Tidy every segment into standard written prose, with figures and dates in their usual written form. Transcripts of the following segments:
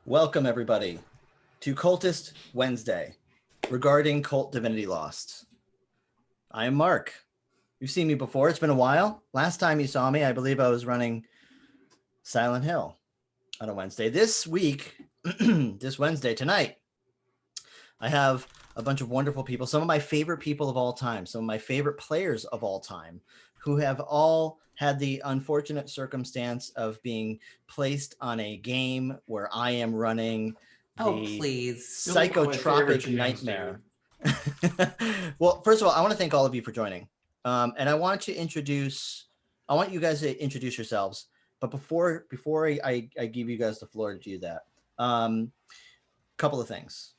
Welcome, everybody, to Cultist Wednesday regarding Kult Divinity Lost. I am Mark. You've seen me before. It's been a while. Last time you saw me, I believe I was running Silent Hill on a Wednesday. This week, this Wednesday, tonight, I have a bunch of wonderful people, some of my favorite people of all time, some of my favorite players of all time, who have all had the unfortunate circumstance of being placed on a game where I am running please. psychotropic nightmare. Well, first of all, I want to thank all of you for joining. And I want you guys to introduce yourselves. But before I give you guys the floor to do that, couple of things.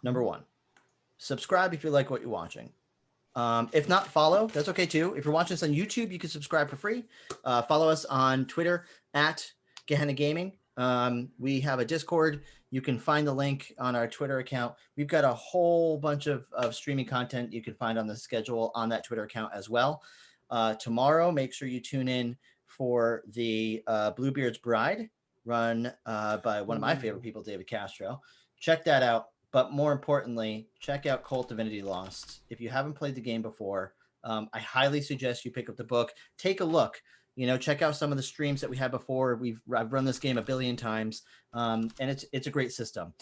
Number one, subscribe if you like what you're watching. If not, follow. That's okay too. If you're watching this on YouTube, you can subscribe for free. Follow us on Twitter at Gehenna Gaming. We have a Discord. You can find the link on our Twitter account. We've got a whole bunch of streaming content you can find on the schedule on that Twitter account as well. Tomorrow, make sure you tune in for the Bluebeard's Bride, run by one of my favorite people, David Castro. Check that out. But more importantly, check out Kult Divinity Lost. If you haven't played the game before, I highly suggest you pick up the book. Take a look. Check out some of the streams that we had before. I've run this game a billion times, and it's a great system.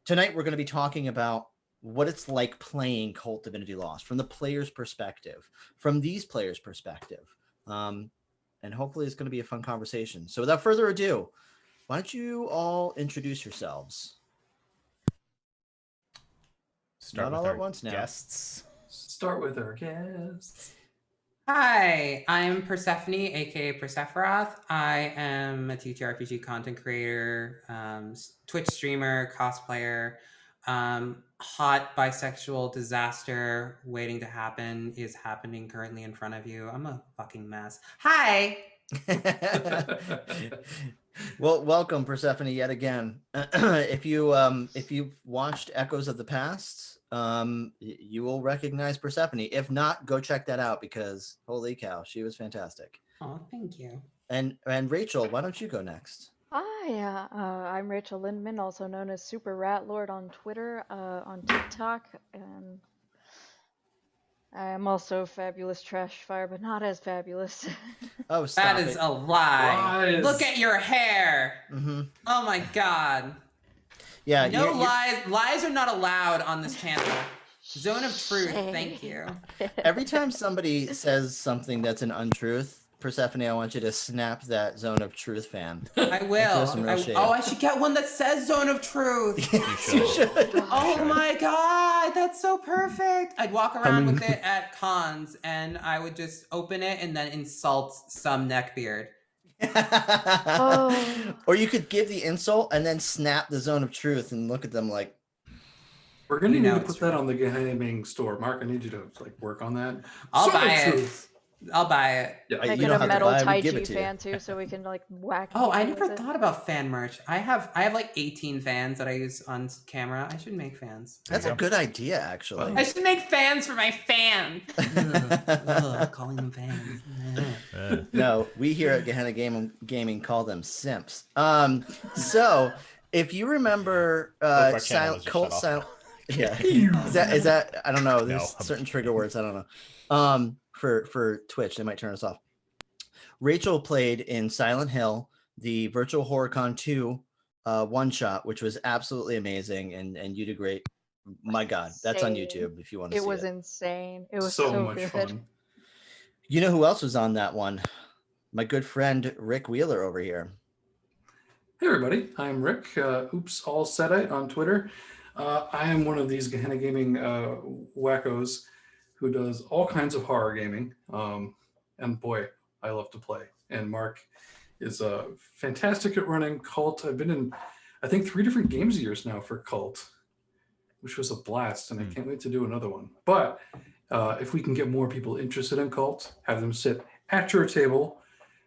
Tonight, we're going to be talking about what it's like playing Kult Divinity Lost from the player's perspective, from these players' perspective. And hopefully it's going to be a fun conversation. So without further ado, why don't you all introduce yourselves? Start Not with all our at once now. guests. Start with our guests. Hi, I'm Persephone, aka Persephorath. I am a TTRPG content creator, Twitch streamer, cosplayer, hot bisexual disaster waiting to happen is happening currently in front of you. I'm a fucking mess. Hi! Well, welcome, Persephone, yet again. If you've watched Echoes of the Past, you will recognize Persephone. If not, go check that out because holy cow, she was fantastic. Oh, thank you. And Rachel, why don't you go next? Hi, I'm Rachel Lindman, also known as Super Rat Lord on Twitter, on TikTok, and I am also fabulous trash fire, but not as fabulous. Oh, stop That is it. a lie. Lies. Look at your hair. Mm-hmm. Oh my god. Yeah. No lies. Lies are not allowed on this channel. Zone of truth. Shame. Thank you. Every time somebody says something that's an untruth, Persephone, I want you to snap that Zone of Truth fan. I will. Some real shade. I should get one that says Zone of Truth. You should. Oh my god, that's so perfect. I'd walk around with it at cons and I would just open it and then insult some neckbeard. Oh. Or you could give the insult and then snap the Zone of Truth and look at them like, We're gonna You need know to it's put that on the Gehenna Gaming store. Mark, I need you to work on that. I'll Zone of buy it. Truth. I'll buy it. Yeah. Make you it don't a have to metal buy it, we Tai give Chi it to you. fan too, so we can like whack. Oh, I people never with it. thought about fan merch. I have like 18 fans that I use on camera. I should make fans. that's a good idea, actually. I should make fans for my fans. Ugh, calling them fans. No, we here at Gehenna Gaming call them simps. So if you remember our channel was just Cult shut Silent, yeah, is that I don't know. There's No. certain trigger words I don't know. For Twitch, they might turn us off. Rachel played in Silent Hill, the Virtual HorrorCon 2 one shot, which was absolutely amazing, and you did great. My God, that's on Insane. YouTube if you want to It see was it. insane. It was so so much good. fun. You know who else was on that one? My good friend Rick Wheeler over here. Hey everybody, I'm Rick. Oops, all Setite on Twitter. I am one of these Gehenna Gaming wackos who does all kinds of horror gaming. And boy, I love to play. And Mark is fantastic at running Cult. I've been in, I think, 3 different games of yours now for Cult, which was a blast, and I can't wait to do another one. But if we can get more people interested in Cult, have them sit at your table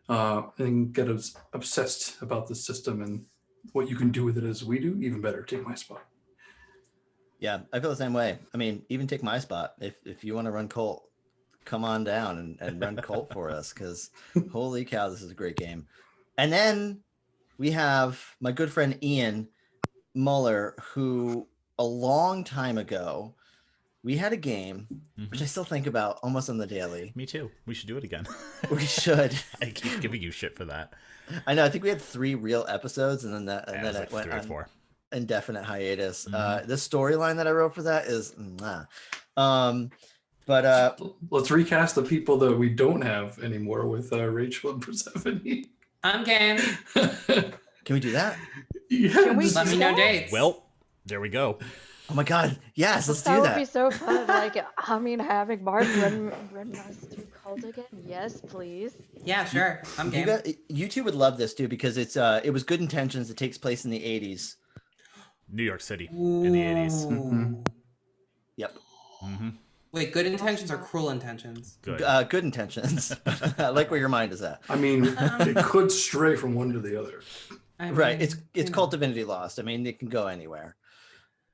and get us obsessed about the system and what you can do with it as we do, even better. Take my spot. Yeah, I feel the same way. I mean, even take my spot. If you want to run Cult, come on down and run Cult for us, because holy cow, this is a great game. And then we have my good friend Ian, Muller, who a long time ago we had a game which I still think about almost on the daily. Me too. We should do it again. We should. I keep giving you shit for that. I know. I think we had 3 real episodes, and then Like it went 3 or on 4. indefinite hiatus. The storyline that I wrote for that is but let's recast the people that we don't have anymore with Rachel and Persephone. I'm game. can we do that? Yeah, Can we Let me know dates. Well, there we go. Oh my god, yes, let's that do would that. be so fun. Like, I mean, having Mark run us through Cult again. Yes, please. Yeah, sure. I'm game. You two would love this too, because it was Good Intentions. It takes place in the 80s. New York City in the 80s. Ooh. Yep. Wait, good intentions or cruel intentions? Good. Good Intentions. I like where your mind is at. I mean, it could stray from one to the other. I Right. mean, It's Cult Divinity Lost. I mean, it can go anywhere.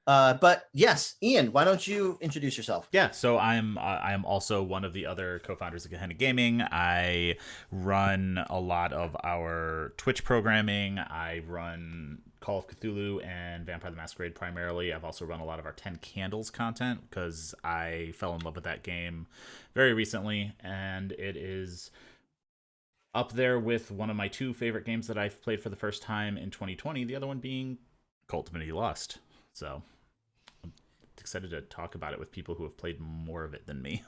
But yes, Ian, why don't you introduce yourself? Yeah, so I am also one of the other co-founders of Gehenna Gaming. I run a lot of our Twitch programming. I run Call of Cthulhu and Vampire the Masquerade primarily. I've also run a lot of our 10 Candles content because I fell in love with that game very recently, and it is up there with one of my 2 favorite games that I've played for the first time in 2020, the other one being Kult Divinity Lost. So I'm excited to talk about it with people who have played more of it than me.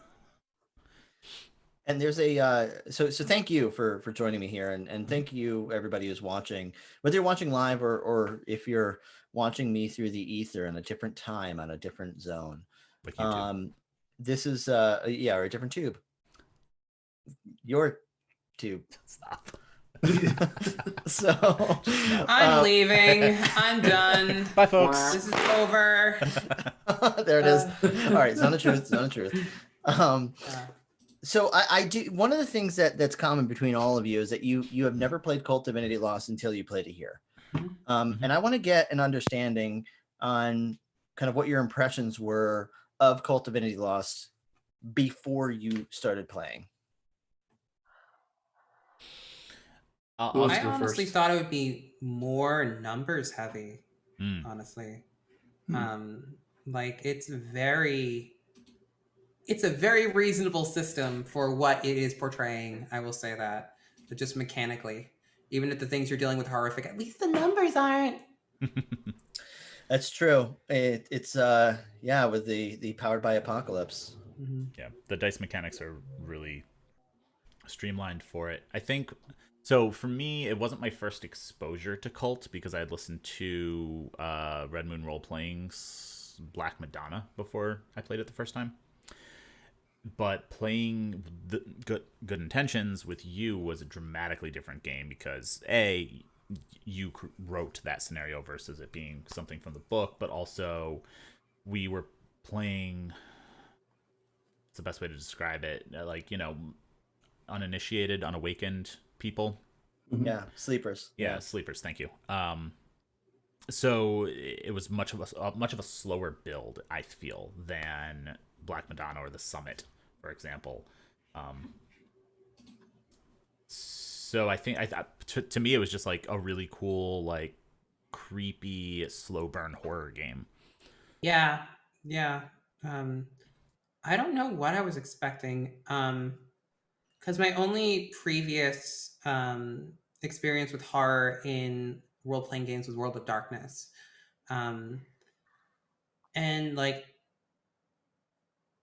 And there's a so thank you for joining me here, and thank you everybody who's watching, whether you're watching live or if you're watching me through the ether in a different time on a different zone. Like YouTube. This is or a different tube. Your tube. Stop. So I'm leaving. I'm done. Bye, folks. This is over. there it is. All right, Zone of Truth. Zone of Truth. So I do. One of the things that's common between all of you is that you have never played Cult Divinity Lost until you played it here, and I want to get an understanding on kind of what your impressions were of Cult Divinity Lost before you started playing. I honestly thought it would be more numbers heavy. Honestly, like it's a very reasonable system for what it is portraying. I will say that, but just mechanically, even if the things you're dealing with are horrific, at least the numbers aren't. That's true. It's with the Powered by Apocalypse. Yeah, the dice mechanics are really streamlined for it. I think. So for me, it wasn't my first exposure to Cult because I had listened to Red Moon Role Playing's Black Madonna before I played it the first time. But playing the Good Intentions with you was a dramatically different game because A, you wrote that scenario versus it being something from the book, but also we were playing. It's the best way to describe it. Like, uninitiated, unawakened people. Yeah, sleepers. Yeah, sleepers. Thank you. So it was much of a slower build, I feel, than Black Madonna or the Summit, for example. So I think to me it was just like a really cool, like creepy slow burn horror game. Yeah. I don't know what I was expecting. Because my only previous experience with horror in role-playing games was World of Darkness. And like,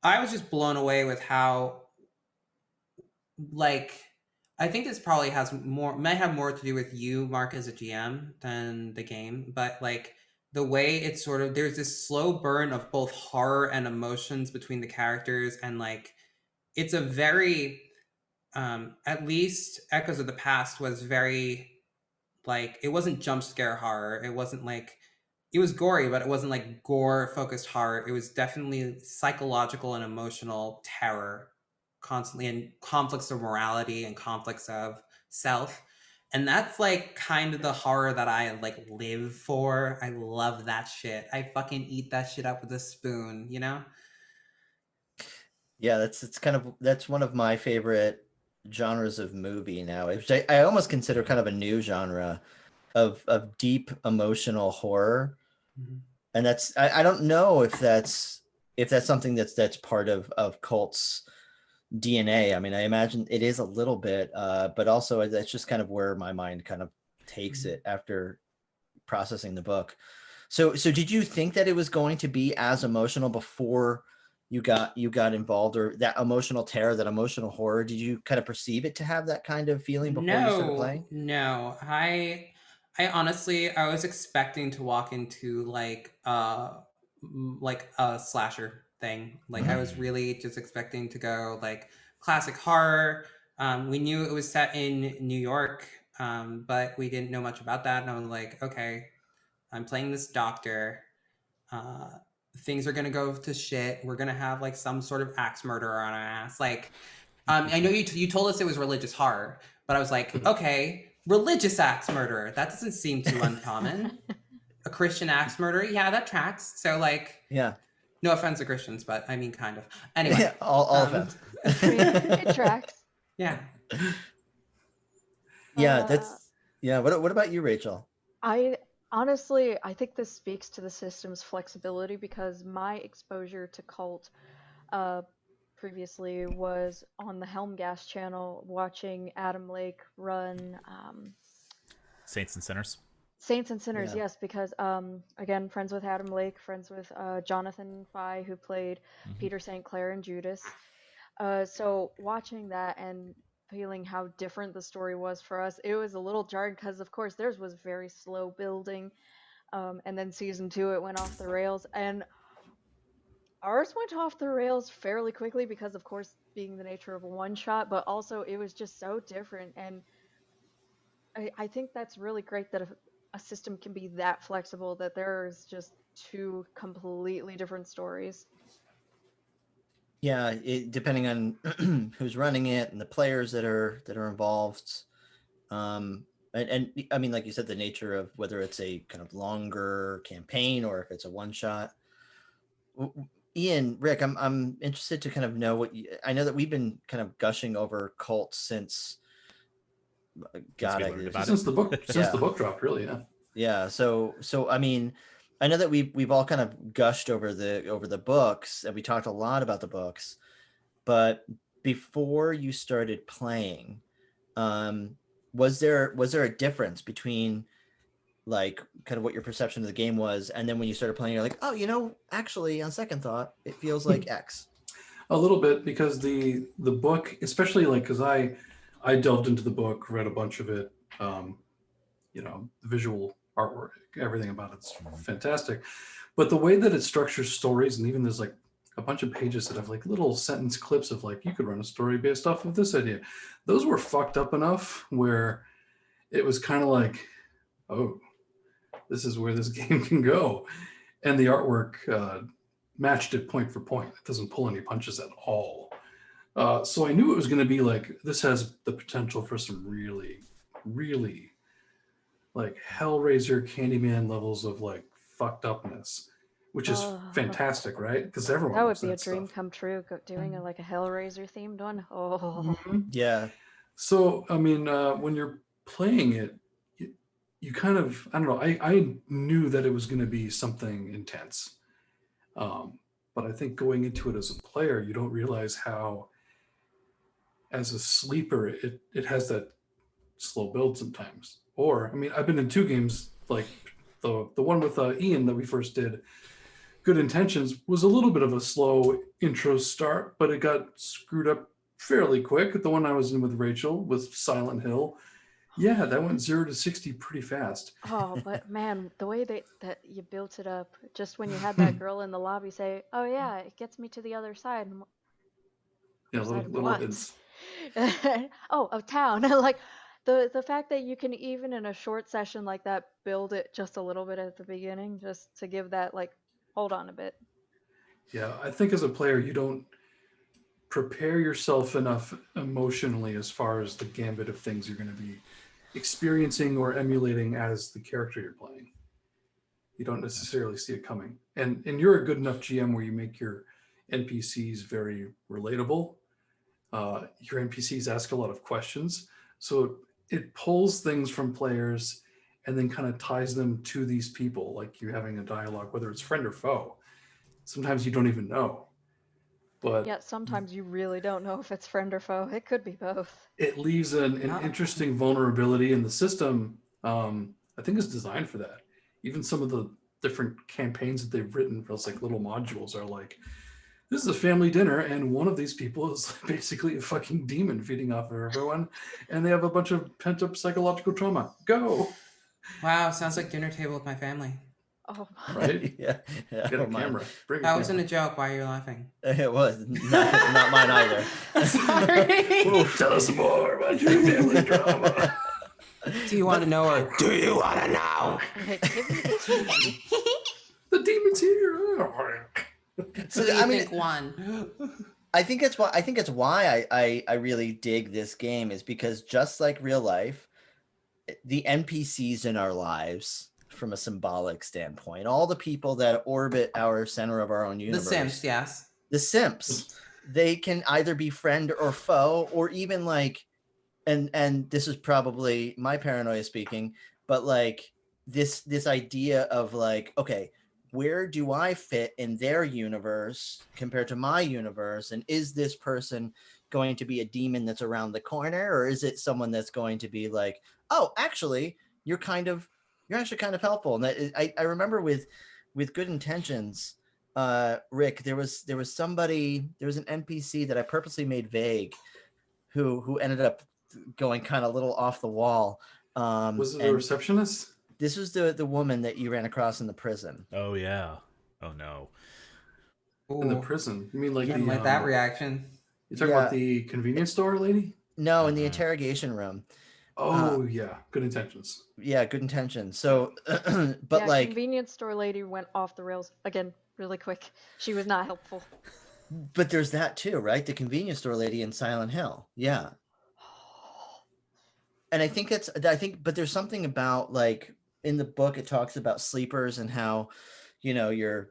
I was just blown away with how, like, I think this probably might have more to do with you, Mark, as a GM than the game, but like the way it's sort of, there's this slow burn of both horror and emotions between the characters. And like, it's a very, at least Echoes of the Past was very, like, it wasn't jump scare horror. It wasn't like, it was gory, but it wasn't like gore focused horror. It was definitely psychological and emotional terror constantly, and conflicts of morality and conflicts of self. And that's like kind of the horror that I like live for. I love that shit. I fucking eat that shit up with a spoon, Yeah, that's one of my favorite genres of movie now, which I almost consider kind of a new genre of deep emotional horror. And that's I don't know if that's something that's part of Cult's DNA. I mean, I imagine it is a little bit, but also that's just kind of where my mind kind of takes it after processing the book. So did you think that it was going to be as emotional before you got involved, or that emotional terror, that emotional horror? Did you kind of perceive it to have that kind of feeling before you started playing? No. I honestly, I was expecting to walk into like a slasher thing. Like I was really just expecting to go like classic horror. We knew it was set in New York, but we didn't know much about that. And I was like, okay, I'm playing this doctor. Uh, things are gonna go to shit. We're gonna have like some sort of axe murderer on our ass. Like, I know you told us it was religious horror, but I was like, okay, religious axe murderer. That doesn't seem too uncommon. A Christian axe murderer, yeah, that tracks. So like, Yeah. no offense to Christians, but I mean, kind of. Anyway, all offense. It tracks. Yeah. Yeah, that's yeah. What about you, Rachel? I honestly, I think this speaks to the system's flexibility because my exposure to Cult previously was on the Helmgas channel watching Adam Lake run Saints and Sinners. Saints and Sinners, Yeah. yes, because again, friends with Adam Lake, friends with Jonathan Fye, who played Peter St. Clair and Judas. So watching that and feeling how different the story was for us, it was a little jarring because, of course, theirs was very slow building, and then season 2 it went off the rails, and ours went off the rails fairly quickly because, of course, being the nature of a one shot, but also it was just so different, and I think that's really great that a system can be that flexible that there's just two completely different stories. Yeah, depending on who's running it and the players that are involved, and I mean, like you said, the nature of whether it's a kind of longer campaign or if it's a one shot. Ian, Rick, I'm interested to kind of know what I know that we've been kind of gushing over Cult since God, since the book dropped, really, yeah. Yeah, so I mean, I know that we've all kind of gushed over the books, and we talked a lot about the books, but before you started playing, was there a difference between like kind of what your perception of the game was, and then when you started playing, you're like, oh, actually, on second thought, it feels like X. A little bit, because the book, especially like, because I delved into the book, read a bunch of it, the visual artwork, everything about it's fantastic, but the way that it structures stories, and even there's like a bunch of pages that have like little sentence clips of like, you could run a story based off of this idea. Those were fucked up enough where it was kind of like, oh, this is where this game can go. And the artwork matched it point for point. It doesn't pull any punches at all. So I knew it was going to be like, this has the potential for some really, really like Hellraiser, Candyman levels of like fucked upness, which is fantastic, right? Because everyone that would loves be a that dream stuff. come true, doing like a Hellraiser themed one. Oh, Yeah. So I mean, when you're playing it, you kind of, I don't know, I knew that it was going to be something intense, but I think going into it as a player, you don't realize how, as a sleeper, it has that slow build sometimes. Or I mean, I've been in 2 games, like the one with Ian that we first did, Good Intentions, was a little bit of a slow intro start, but it got screwed up fairly quick. The one I was in with Rachel with Silent Hill, yeah, that went 0 to 60 pretty fast. oh, but man, the way that you built it up, just when you had that girl in the lobby say, "Oh yeah, it gets me to the other side." Yeah, Side of little what? hints. Oh, of town. Like the fact that you can, even in a short session like that, build it just a little bit at the beginning, just to give that like, hold on a bit. Yeah, I think as a player, you don't prepare yourself enough emotionally as far as the gambit of things you're going to be experiencing or emulating as the character you're playing. You don't necessarily see it coming. And you're a good enough GM where you make your NPCs very relatable. Your NPCs ask a lot of questions. So it pulls things from players, and then kind of ties them to these people, like you're having a dialogue, whether it's friend or foe. Sometimes you don't even know, but Yeah, sometimes you really don't know if it's friend or foe. It could be both. it leaves an interesting vulnerability in the system. I think it's designed for that. Even some of the different campaigns that they've written for like little modules are like, this is a family dinner, and one of these people is basically a fucking demon feeding off of everyone, and they have a bunch of pent-up psychological trauma. Go! Wow, sounds like dinner table with my family. Oh, Right? Yeah. Get a camera. Bring a That camera. wasn't a joke. Why are you laughing? It was not mine either. Sorry. Oof, tell us more about your family drama. Do you want to know or do you want to know? The demon's here. So do you think won? I think it's why I really dig this game, is because just like real life, the NPCs in our lives, from a symbolic standpoint, all the people that orbit our center of our own universe, The Sims, yes. the simps, they can either be friend or foe, or even like, and this is probably my paranoia speaking, but like this idea of like, okay, where do I fit in their universe compared to my universe, and is this person going to be a demon that's around the corner, or is it someone that's going to be like, oh, actually you're actually kind of helpful? And that, I remember with Good Intentions, Rick, there was an NPC that I purposely made vague, who ended up going kind of a little off the wall. Was it a receptionist? This was the woman that you ran across in the prison. Oh yeah. Oh no. In the Ooh, prison? You mean like didn't the like that reaction. You talking about the convenience store lady? No, in the interrogation room. Oh yeah, Good Intentions. Yeah, Good Intentions. So, but yeah, like, convenience store lady went off the rails again really quick. She was not helpful. but there's that too, right? The convenience store lady in Silent Hill. Yeah. And but there's something about, like, in the book, it talks about sleepers and how, you're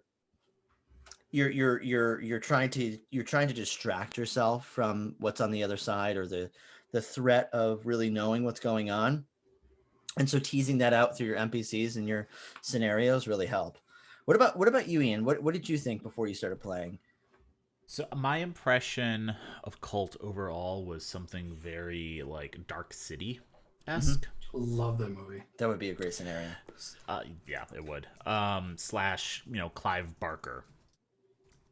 trying to distract yourself from what's on the other side, or the threat of really knowing what's going on. And so teasing that out through your NPCs and your scenarios really help. What about you, Ian? What did you think before you started playing? So my impression of Cult overall was something very like Dark City-esque. Love that movie. That would be a great scenario. Yeah, it would. Slash, Clive Barker.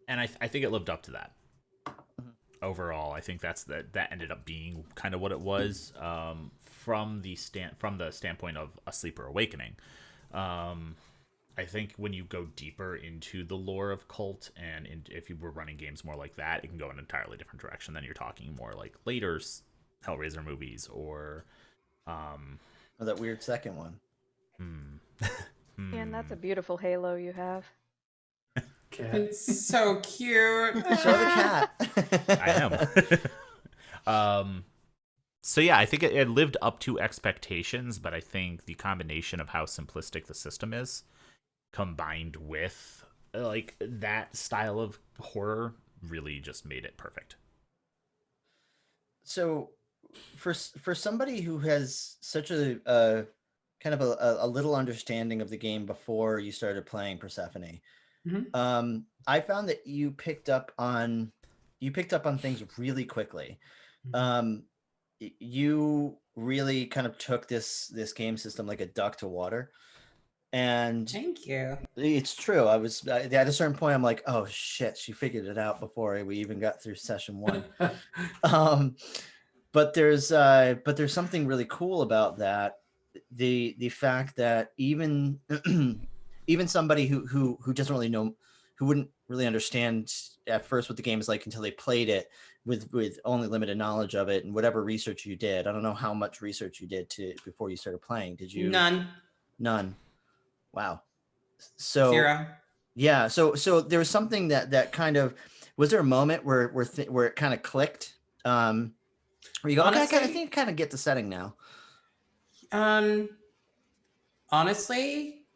And I think it lived up to that. Overall, I think that ended up being kind of what it was, from the standpoint of A Sleeper Awakening. I think when you go deeper into the lore of Cult, and if you were running games more like that, it can go in an entirely different direction. Then you're talking more like later Hellraiser movies, or Or that weird second one. And that's a beautiful halo you have. Cat. It's so cute. Show the cat. I am. So yeah, I think it lived up to expectations, but I think the combination of how simplistic the system is, combined with like that style of horror, really just made it perfect. So for somebody who has such a kind of a little understanding of the game before you started playing Persephone, I found that you picked up on things really quickly. You really kind of took this game system like a duck to water. And thank you. It's true. I was at a certain point, I'm like, oh shit, she figured it out before we even got through session 1. But there's something really cool about that. The fact that even somebody who doesn't really know, who wouldn't really understand at first what the game is like until they played it with only limited knowledge of it, and whatever research you did. I don't know how much research you did before you started playing. Did you? None. Wow. So 0. Yeah. So there was something that kind of, was there a moment where it kind of clicked? Where you go, Honestly, okay, I kind of get the setting now. Honestly,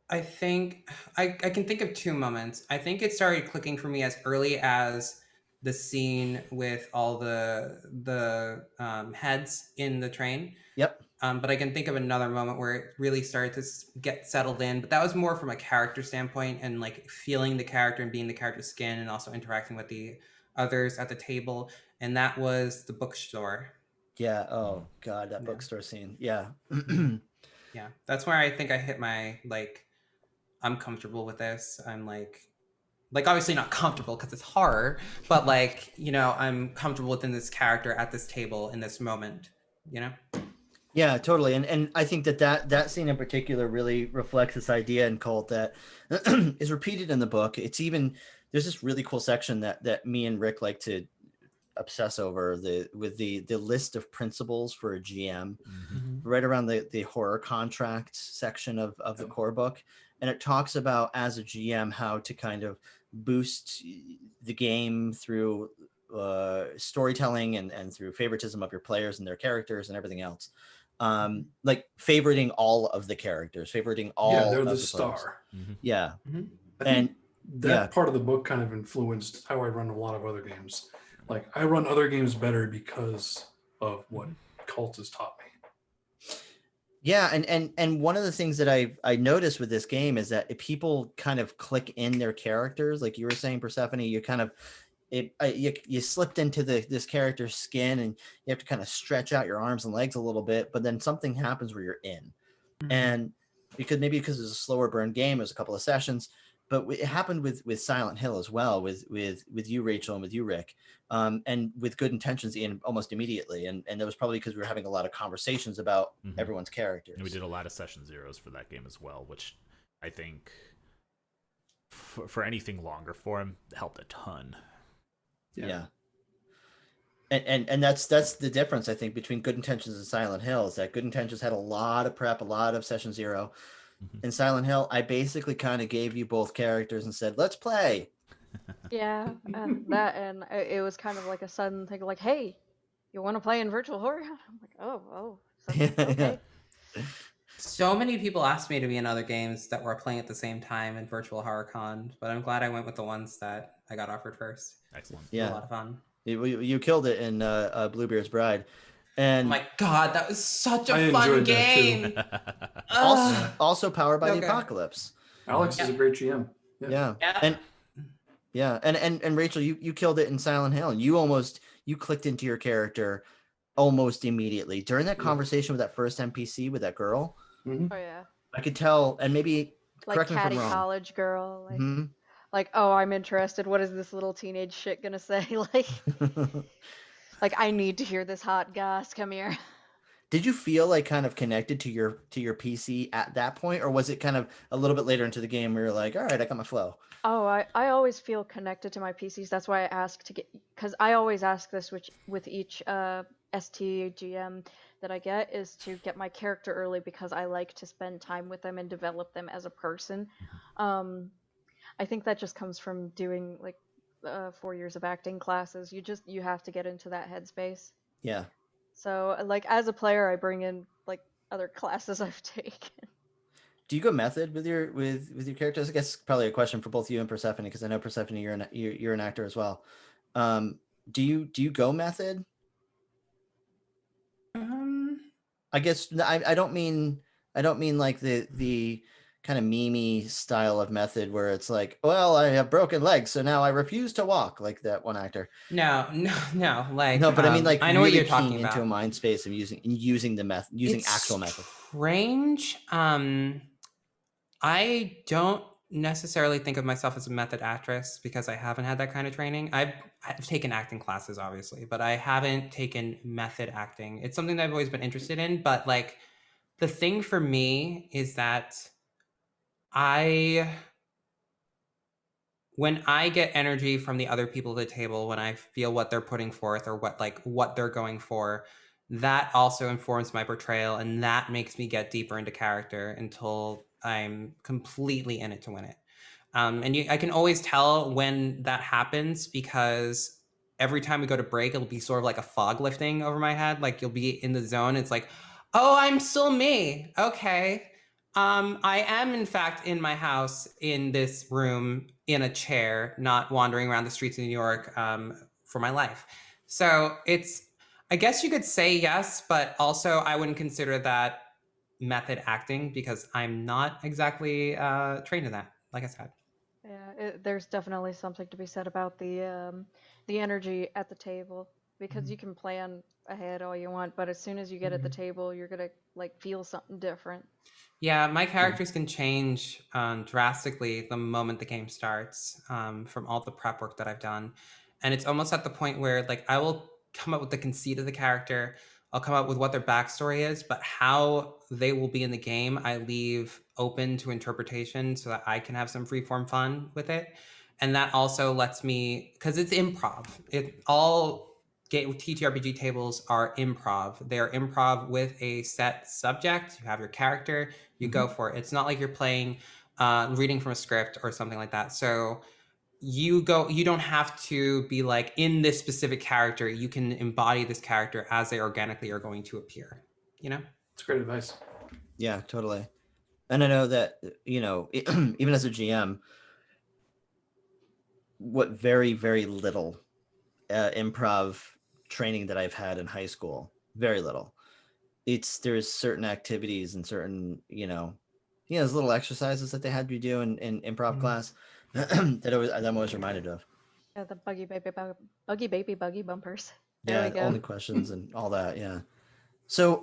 I think I can think of 2 moments. I think it started clicking for me as early as the scene with all the heads in the train. Yep. But I can think of another moment where it really started to get settled in. But that was more from a character standpoint and like feeling the character and being the character's skin and also interacting with the others at the table. And that was the bookstore. Yeah. Oh God, that Yeah. bookstore scene. Yeah. Yeah. That's where I think I hit my, like, I'm comfortable with this. I'm like obviously not comfortable because it's horror, but like, you know, I'm comfortable within this character at this table in this moment, you know? Yeah, totally. And I think that scene in particular really reflects this idea in Cult that is repeated in the book. It's even, there's this really cool section that me and Rick like to obsess over the list of principles for a GM, right around the horror contract section of the core book. And it talks about, as a GM, how to kind of boost the game through storytelling and through favoritism of your players and their characters and everything else. Like favoriting all of the characters, favoriting all they're of the players. star. Yeah. I think that part of the book kind of influenced how I run a lot of other games. Like, I run other games better because of what Cult has taught me. Yeah, and one of the things that I noticed with this game is that if people kind of click in their characters, like you were saying, Persephone, you kind of you slipped into this character's skin, and you have to kind of stretch out your arms and legs a little bit, but then something happens where you're in. And because it's a slower burn game, it was a couple of sessions, but it happened with Silent Hill as well, with you, Rachel, and with you, Rick, and with Good Intentions in almost immediately. And that was probably because we were having a lot of conversations about everyone's characters. And we did a lot of session zeros for that game as well, which I think for anything longer form helped a ton. Yeah. And that's the difference, I think, between Good Intentions and Silent Hill, is that Good Intentions had a lot of prep, a lot of session zero. In Silent Hill, I basically kind of gave you both characters and said, let's play. Yeah, and it was kind of like a sudden thing, like, hey, you want to play in virtual horror? I'm like, oh, okay. So many people asked me to be in other games that were playing at the same time in Virtual HorrorCon, but I'm glad I went with the ones that I got offered first. Excellent. Yeah, a lot of fun. You killed it in Bluebeard's Bride. And oh my God, that was such a fun game. also powered by the Apocalypse. Alex is a great GM. And Rachel, you killed it in Silent Hill, and you clicked into your character almost immediately during that conversation with that first NPC with that girl. Oh yeah, I could tell, and maybe like correct me if I'm catty wrong. college girl, like, oh, I'm interested. What is this little teenage shit gonna say? Like I need to hear this hot goss. Come here. Did you feel like kind of connected to your PC at that point, or was it kind of a little bit later into the game where you're like, all right, I got my flow? Oh, I always feel connected to my PCs. That's why I ask to get, because I always ask this with each STGM that I get, is to get my character early, because I like to spend time with them and develop them as a person. I think that just comes from doing like 4 years of acting classes. You have to get into that headspace. Yeah. So like as a player, I bring in like other classes I've taken. Do you go method with your characters? I guess probably a question for both you and Persephone, because I know Persephone, you're an actor as well. Do you go method? I guess I don't mean like the kind of memey style of method where it's like, well, I have broken legs, so now I refuse to walk, like that one actor. No. Like no, but I mean, like, I know really what you're talking into about. a mind space of using the method, using actual method. Strange. I don't necessarily think of myself as a method actress because I haven't had that kind of training. I've taken acting classes, obviously, but I haven't taken method acting. It's something that I've always been interested in, but like the thing for me is that when I get energy from the other people at the table, when I feel what they're putting forth or what they're going for, that also informs my portrayal, and that makes me get deeper into character until I'm completely in it to win it. I can always tell when that happens, because every time we go to break, it'll be sort of like a fog lifting over my head. Like you'll be in the zone. It's like, oh, I'm still me. Okay. I am in fact in my house, in this room, in a chair, not wandering around the streets of New York for my life. So I guess you could say yes, but also I wouldn't consider that method acting because I'm not exactly trained in that, like I said. Yeah, there's definitely something to be said about the energy at the table because you can plan ahead all you want, but as soon as you get at the table, you're gonna like feel something different. Yeah, my characters can change drastically the moment the game starts from all the prep work that I've done. And it's almost at the point where like I will come up with the conceit of the character, I'll come up with what their backstory is, but how they will be in the game, I leave open to interpretation so that I can have some freeform fun with it. And that also lets me, because it's improv, TTRPG tables are improv. They're improv with a set subject. You have your character, you go for it. It's not like you're playing, reading from a script or something like that. So you don't have to be like in this specific character. You can embody this character as they organically are going to appear, you know? It's great advice. Yeah, totally. And I know that, you know, even as a GM, what very, very little improv training that I've had in high school, very little. There's certain activities and certain, those little exercises that they had you do in improv class that I'm always reminded of. Yeah, the buggy bumpers. There Yeah, we go. only questions and all that. Yeah. So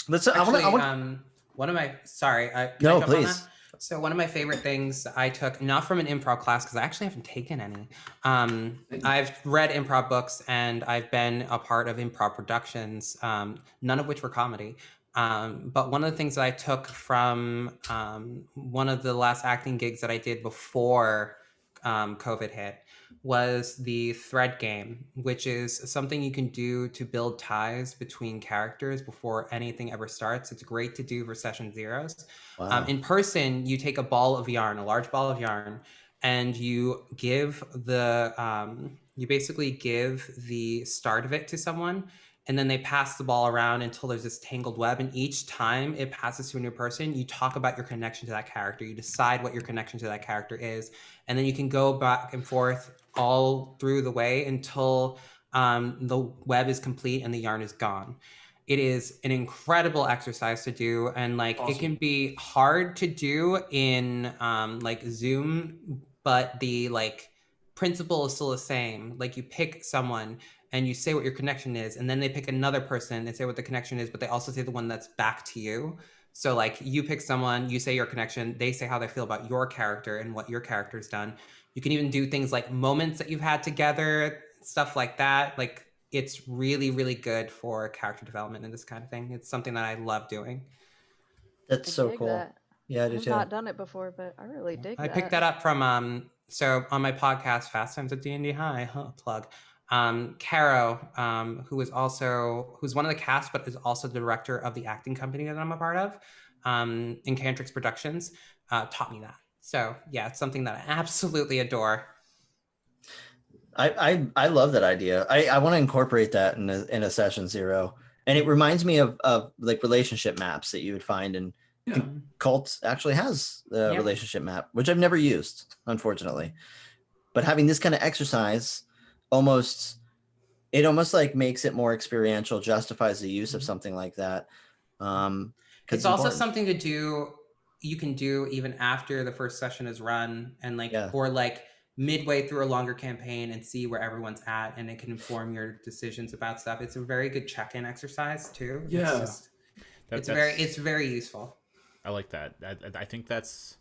let's. Actually, I want. one of my sorry, can No, I jump on please. that? So one of my favorite things I took, not from an improv class, because I actually haven't taken any. I've read improv books and I've been a part of improv productions, none of which were comedy. But one of the things that I took from one of the last acting gigs that I did before COVID hit was the thread game, which is something you can do to build ties between characters before anything ever starts. It's great to do for session zeros. Wow. In person, you take a ball of yarn, a large ball of yarn, and you basically give the start of it to someone, and then they pass the ball around until there's this tangled web. And each time it passes to a new person, you talk about your connection to that character. You decide what your connection to that character is, and then you can go back and forth all through the way until the web is complete and the yarn is gone. It is an incredible exercise to do, and like Awesome. it can be hard to do in like Zoom, but the like principle is still the same. Like you pick someone and you say what your connection is, and then they pick another person and say what the connection is, but they also say the one that's back to you. So like you pick someone, you say your connection, they say how they feel about your character and what your character's done. You can even do things like moments that you've had together, stuff like that. Like it's really, really good for character development and this kind of thing. It's something that I love doing. That's I so dig cool. that. Yeah, I do I've too. not done it before, but I really dig I that. picked that up from so on my podcast, Fast Times at D&D High, plug. Caro, who's one of the cast, but is also the director of the acting company that I'm a part of, Incantrix Productions, taught me that. So yeah, it's something that I absolutely adore. I love that idea. I want to incorporate that in a session zero, and it reminds me of like relationship maps that you would find in Kult actually has a relationship map, which I've never used, unfortunately. But having this kind of exercise almost like makes it more experiential, justifies the use of something like that. It's also something to do. You can do even after the first session is run, and like or like midway through a longer campaign and see where everyone's at, and it can inform your decisions about stuff. It's a very good check-in exercise too. Yeah, it's very useful. I like that. I think that's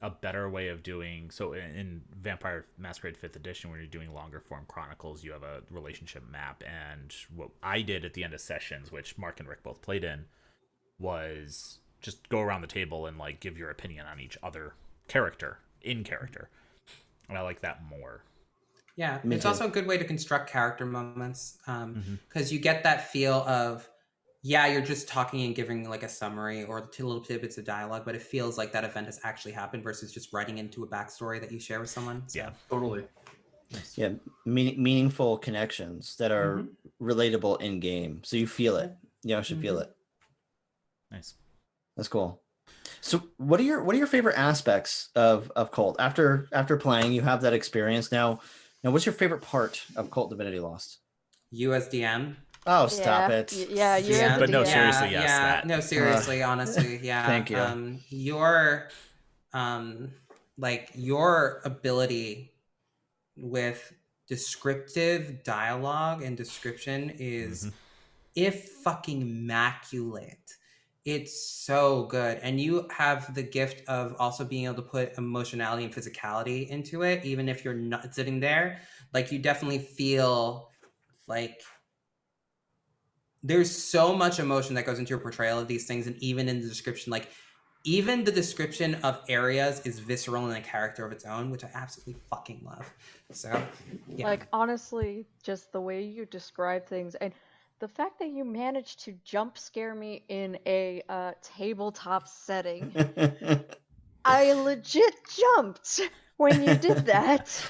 a better way of doing. So in Vampire Masquerade 5th edition, when you're doing longer form chronicles, you have a relationship map. And what I did at the end of sessions, which Mark and Rick both played in, was just go around the table and like give your opinion on each other character in character. And I like that more. Yeah, it's also a good way to construct character moments because you get that feel of, you're just talking and giving like a summary or two little tidbits of dialogue, but it feels like that event has actually happened versus just writing into a backstory that you share with someone. So. Yeah, totally. Yeah, meaningful connections that are relatable in game, so you feel it. You actually feel it. Nice. That's cool. So what are your favorite aspects of Kult? After playing, you have that experience now. What's your favorite part of Kult Divinity Lost? You as DM. Oh, stop Yeah, it. yeah, you're DM. the But no, DM. seriously, yes, yeah. that. No, seriously, honestly, yeah. Thank you. Your like your ability with descriptive dialogue and description is if fucking immaculate. It's so good. And you have the gift of also being able to put emotionality and physicality into it, even if you're not sitting there. Like you definitely feel like there's so much emotion that goes into your portrayal of these things. And even in the description, like even the description of areas is visceral in a character of its own, which I absolutely fucking love. So yeah. Like honestly, just the way you describe things and the fact that you managed to jump scare me in a tabletop setting. I legit jumped when you did that.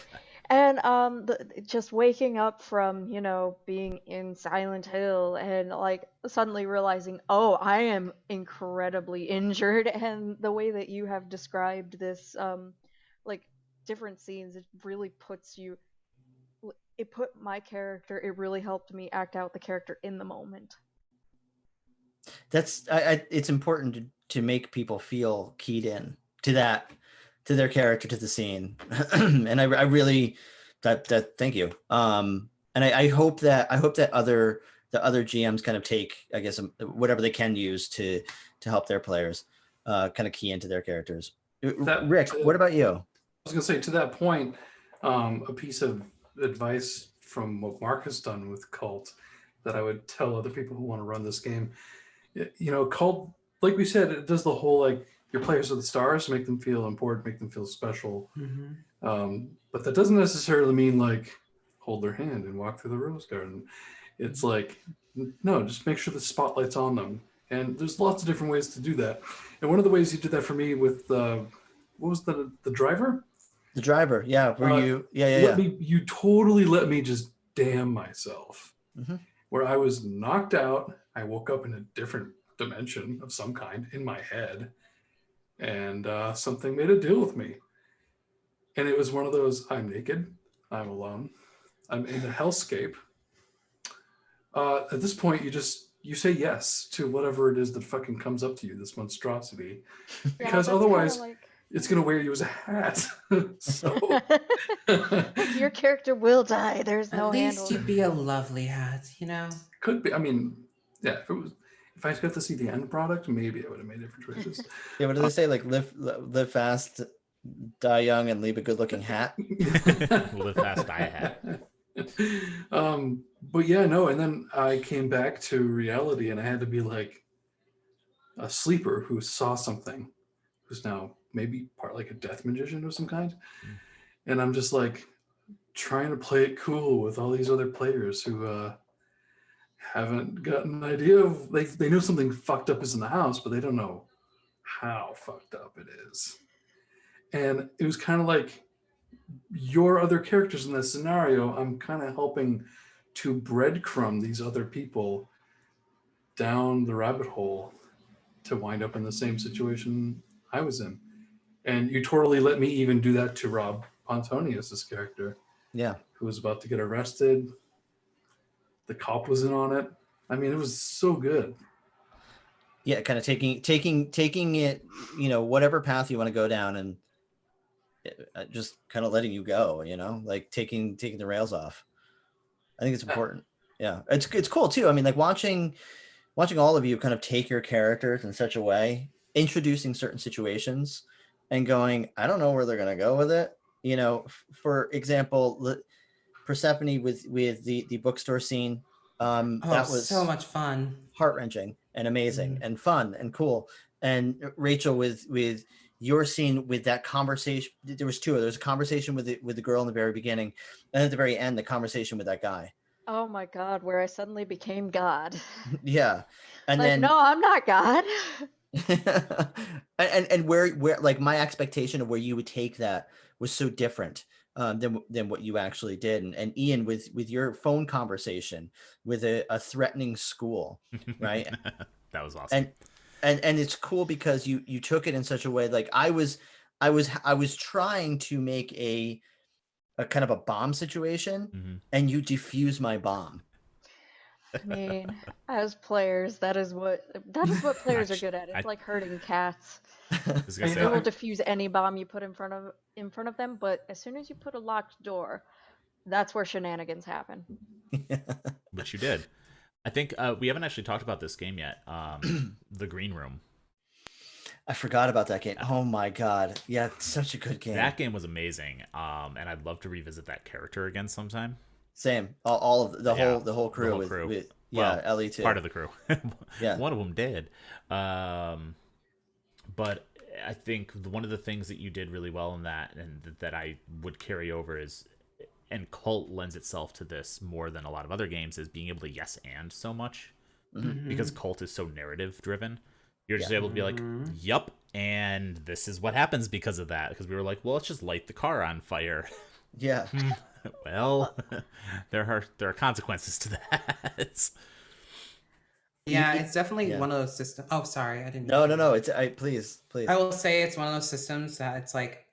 And just waking up from, you know, being in Silent Hill and like suddenly realizing, oh, I am incredibly injured, and the way that you have described this like different scenes, it really puts you, it put my character, it really helped me act out the character in the moment. That's it's important to make people feel keyed in to that, to their character, to the scene. And I really that thank you. And I hope that the other GMs kind of take, I guess, whatever they can use to help their players kind of key into their characters. Rick, what about you? I was gonna say, to that point, a piece of advice from what Mark has done with Cult that I would tell other people who want to run this game. You know, Cult, like we said, it does the whole like your players are the stars, make them feel important, make them feel special. But that doesn't necessarily mean like hold their hand and walk through the rose garden. It's like, no, just make sure the spotlight's on them. And there's lots of different ways to do that. And one of the ways you did that for me with what was the driver? The driver, yeah. Were you? Yeah. You totally let me just damn myself. Mm-hmm. Where I was knocked out, I woke up in a different dimension of some kind in my head, and something made a deal with me. And it was one of those: I'm naked, I'm alone, I'm in a hellscape. At this point, you say yes to whatever it is that fucking comes up to you, this monstrosity, because otherwise it's going to wear you as a hat. So like your character will die. There's no At least handle. you'd be a lovely hat, you know? Could be. I mean, yeah, if I got to see the end product, maybe I would have made different choices. Yeah, what do they say? Like live fast, die young, and leave a good looking hat. Live fast, die a hat. But yeah, no, and then I came back to reality, and I had to be like a sleeper who saw something, who's now maybe part like a death magician of some kind. And I'm just like trying to play it cool with all these other players who haven't got an idea of, they know something fucked up is in the house, but they don't know how fucked up it is. And it was kind of like your other characters in this scenario, I'm kind of helping to breadcrumb these other people down the rabbit hole to wind up in the same situation I was in. And you totally let me even do that to Rob Pontonius' character. Yeah. Who was about to get arrested. The cop was in on it. I mean, it was so good. Yeah, kind of taking it, you know, whatever path you want to go down, and just kind of letting you go, you know, like taking the rails off. I think it's important. Yeah, it's cool too. I mean, like watching all of you kind of take your characters in such a way, introducing certain situations and going, I don't know where they're going to go with it. You know, for example, Persephone with the bookstore scene. That was so much fun, heart-wrenching and amazing and fun and cool. And Rachel with your scene with that conversation, there was two. There was a conversation with the girl in the very beginning, and at the very end, the conversation with that guy. Oh my God, where I suddenly became God. Yeah. And like, then no, I'm not God. and where like my expectation of where you would take that was so different than what you actually did. And Ian with your phone conversation with a threatening school, right? That was awesome. And it's cool because you took it in such a way, like I was trying to make a kind of a bomb situation, and you defuse my bomb. I mean, as players, that is what players are good at. It's like herding cats. I was gonna Hey, say, They will defuse any bomb you put in front of them, but as soon as you put a locked door, that's where shenanigans happen. which you did. I think we haven't actually talked about this game yet. The Green Room. I forgot about that game. Oh my god. Yeah, it's such a good game. That game was amazing. And I'd love to revisit that character again sometime. Same. All of the Yeah, whole crew, the whole crew. with Well, yeah, Ellie too. Part of the crew. Yeah. One of them did. But I think one of the things that you did really well in that, and that I would carry over, is, and Cult lends itself to this more than a lot of other games, is being able to yes and so much. Mhm. Because Cult is so narrative driven. You're just Yeah. able to be like, yup, and this is what happens because of that. Because we were like, well, let's just light the car on fire. Yeah. Well, there are consequences to that. Yeah, it's definitely yeah. one of those systems. Oh, sorry, I didn't. No. It's please. I will say it's one of those systems that it's like,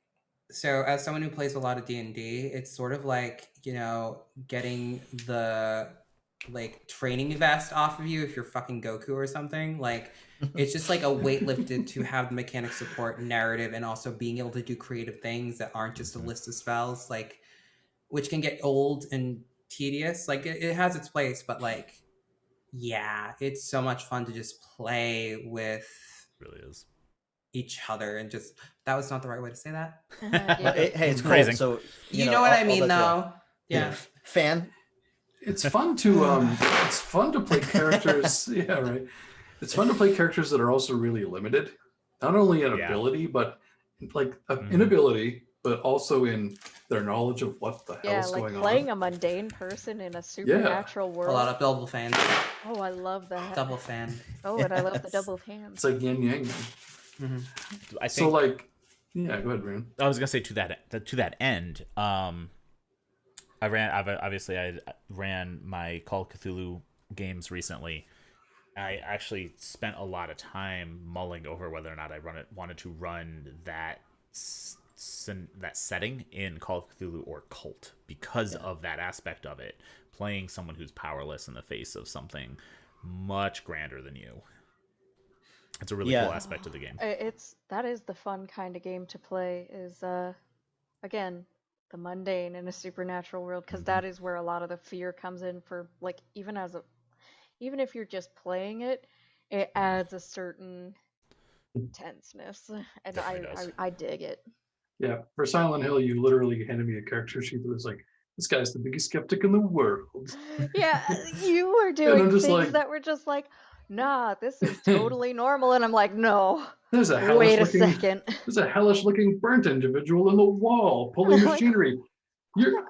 so as someone who plays a lot of D&D, it's sort of like, you know, getting the like training vest off of you if you're fucking Goku or something. Like, it's just like a weight lifted to have the mechanic support narrative and also being able to do creative things that aren't just a list of spells, like, which can get old and tedious. Like, it has its place, but like, yeah, it's so much fun to just play with It really is. each other and just, that was not the right way to say that. Hey, it's Phrasing. Cult, so You know what I mean, though. Yeah. Yeah. Fan. It's fun to play characters. Yeah, right. It's fun to play characters that are also really limited, not only in ability, but like inability, but also in their knowledge of what the hell is like going playing on. a mundane person in a supernatural A world. lot of double fans. Oh, I love that. Double fan. Oh, and I love the double fans. It's like yin yang. I think, So like, yeah, go ahead, Rune. I was gonna say to that end, I ran my Call of Cthulhu games recently. I actually spent a lot of time mulling over whether or not I wanted to run that setting in Call of Cthulhu or Cult, because of that aspect of it, playing someone who's powerless in the face of something much grander than you. It's a really cool aspect of the game. That is the fun kind of game to play, is again, the mundane in a supernatural world, because that is where a lot of the fear comes in. For like, even if you're just playing it, it adds a certain tenseness, and I dig it. Yeah, for Silent Hill, you literally handed me a character sheet that was like, "This guy's the biggest skeptic in the world." Yeah, you were doing just things like, that were just like, nah, this is totally normal, and I'm like, no. There's a Wait a hellish-looking, second. there's a hellish-looking burnt individual in the wall pulling machinery.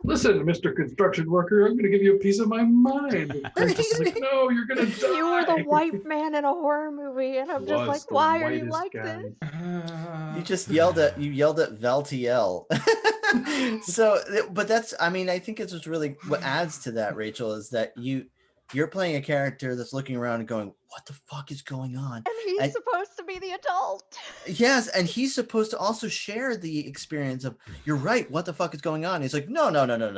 Listen, Mr. Construction Worker, I'm going to give you a piece of my mind. And Princess is like, no, you're going to die. You were the white man in a horror movie, and I'm just like, why are you like this? You just yelled at Valtiel. So, but that's, I mean, I think it's just really what adds to that, Rachel, is that you're playing a character that's looking around and going, what the fuck is going on? And he's supposed to be the adult. Yes, and he's supposed to also share the experience of, you're right, what the fuck is going on? He's like, no. There's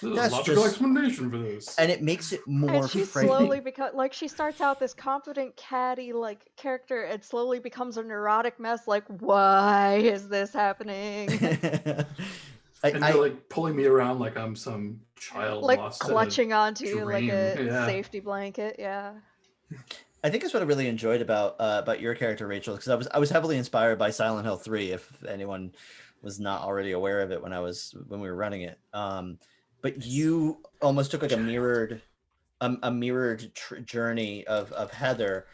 That's a logical explanation for this. And it makes it more and she frightening. slowly like, she starts out this confident, catty like character, and slowly becomes a neurotic mess. Like, why is this happening? And you're like pulling me around like I'm some child, like lost clutching onto you like a dream. safety blanket. Yeah. I think that's what I really enjoyed about your character, Rachel, because I was heavily inspired by Silent Hill 3, if anyone was not already aware of it when we were running it. But you almost took like a mirrored journey of Heather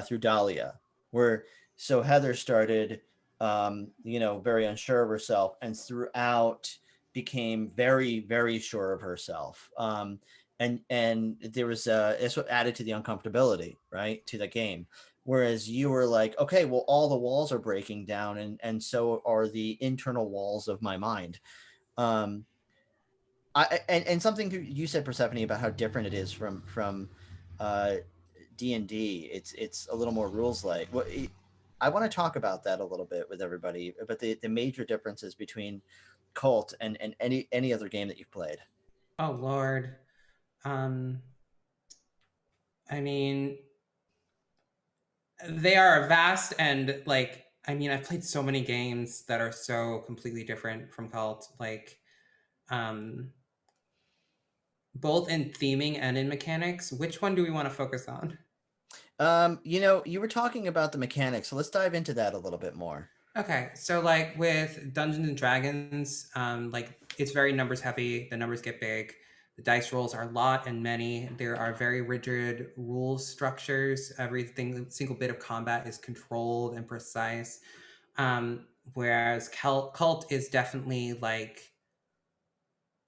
through Dahlia, where so Heather started very unsure of herself, and throughout became very, very sure of herself. And there was it's what added to the uncomfortability, right, to the game. Whereas you were like, okay, well, all the walls are breaking down, and so are the internal walls of my mind. And something you said, Persephone, about how different it is from D&D. It's a little more rules like. I want to talk about that a little bit with everybody, but the major differences between Cult and any other game that you've played. Oh Lord. I mean, they are vast, and like, I mean, I've played so many games that are so completely different from Cult, like both in theming and in mechanics. Which one do we want to focus on? You were talking about the mechanics, so let's dive into that a little bit more. Okay, so like with Dungeons and Dragons, like it's very numbers heavy. The numbers get big. The dice rolls are a lot and many. There are very rigid rule structures. Everything, single bit of combat is controlled and precise. Whereas Cult is definitely like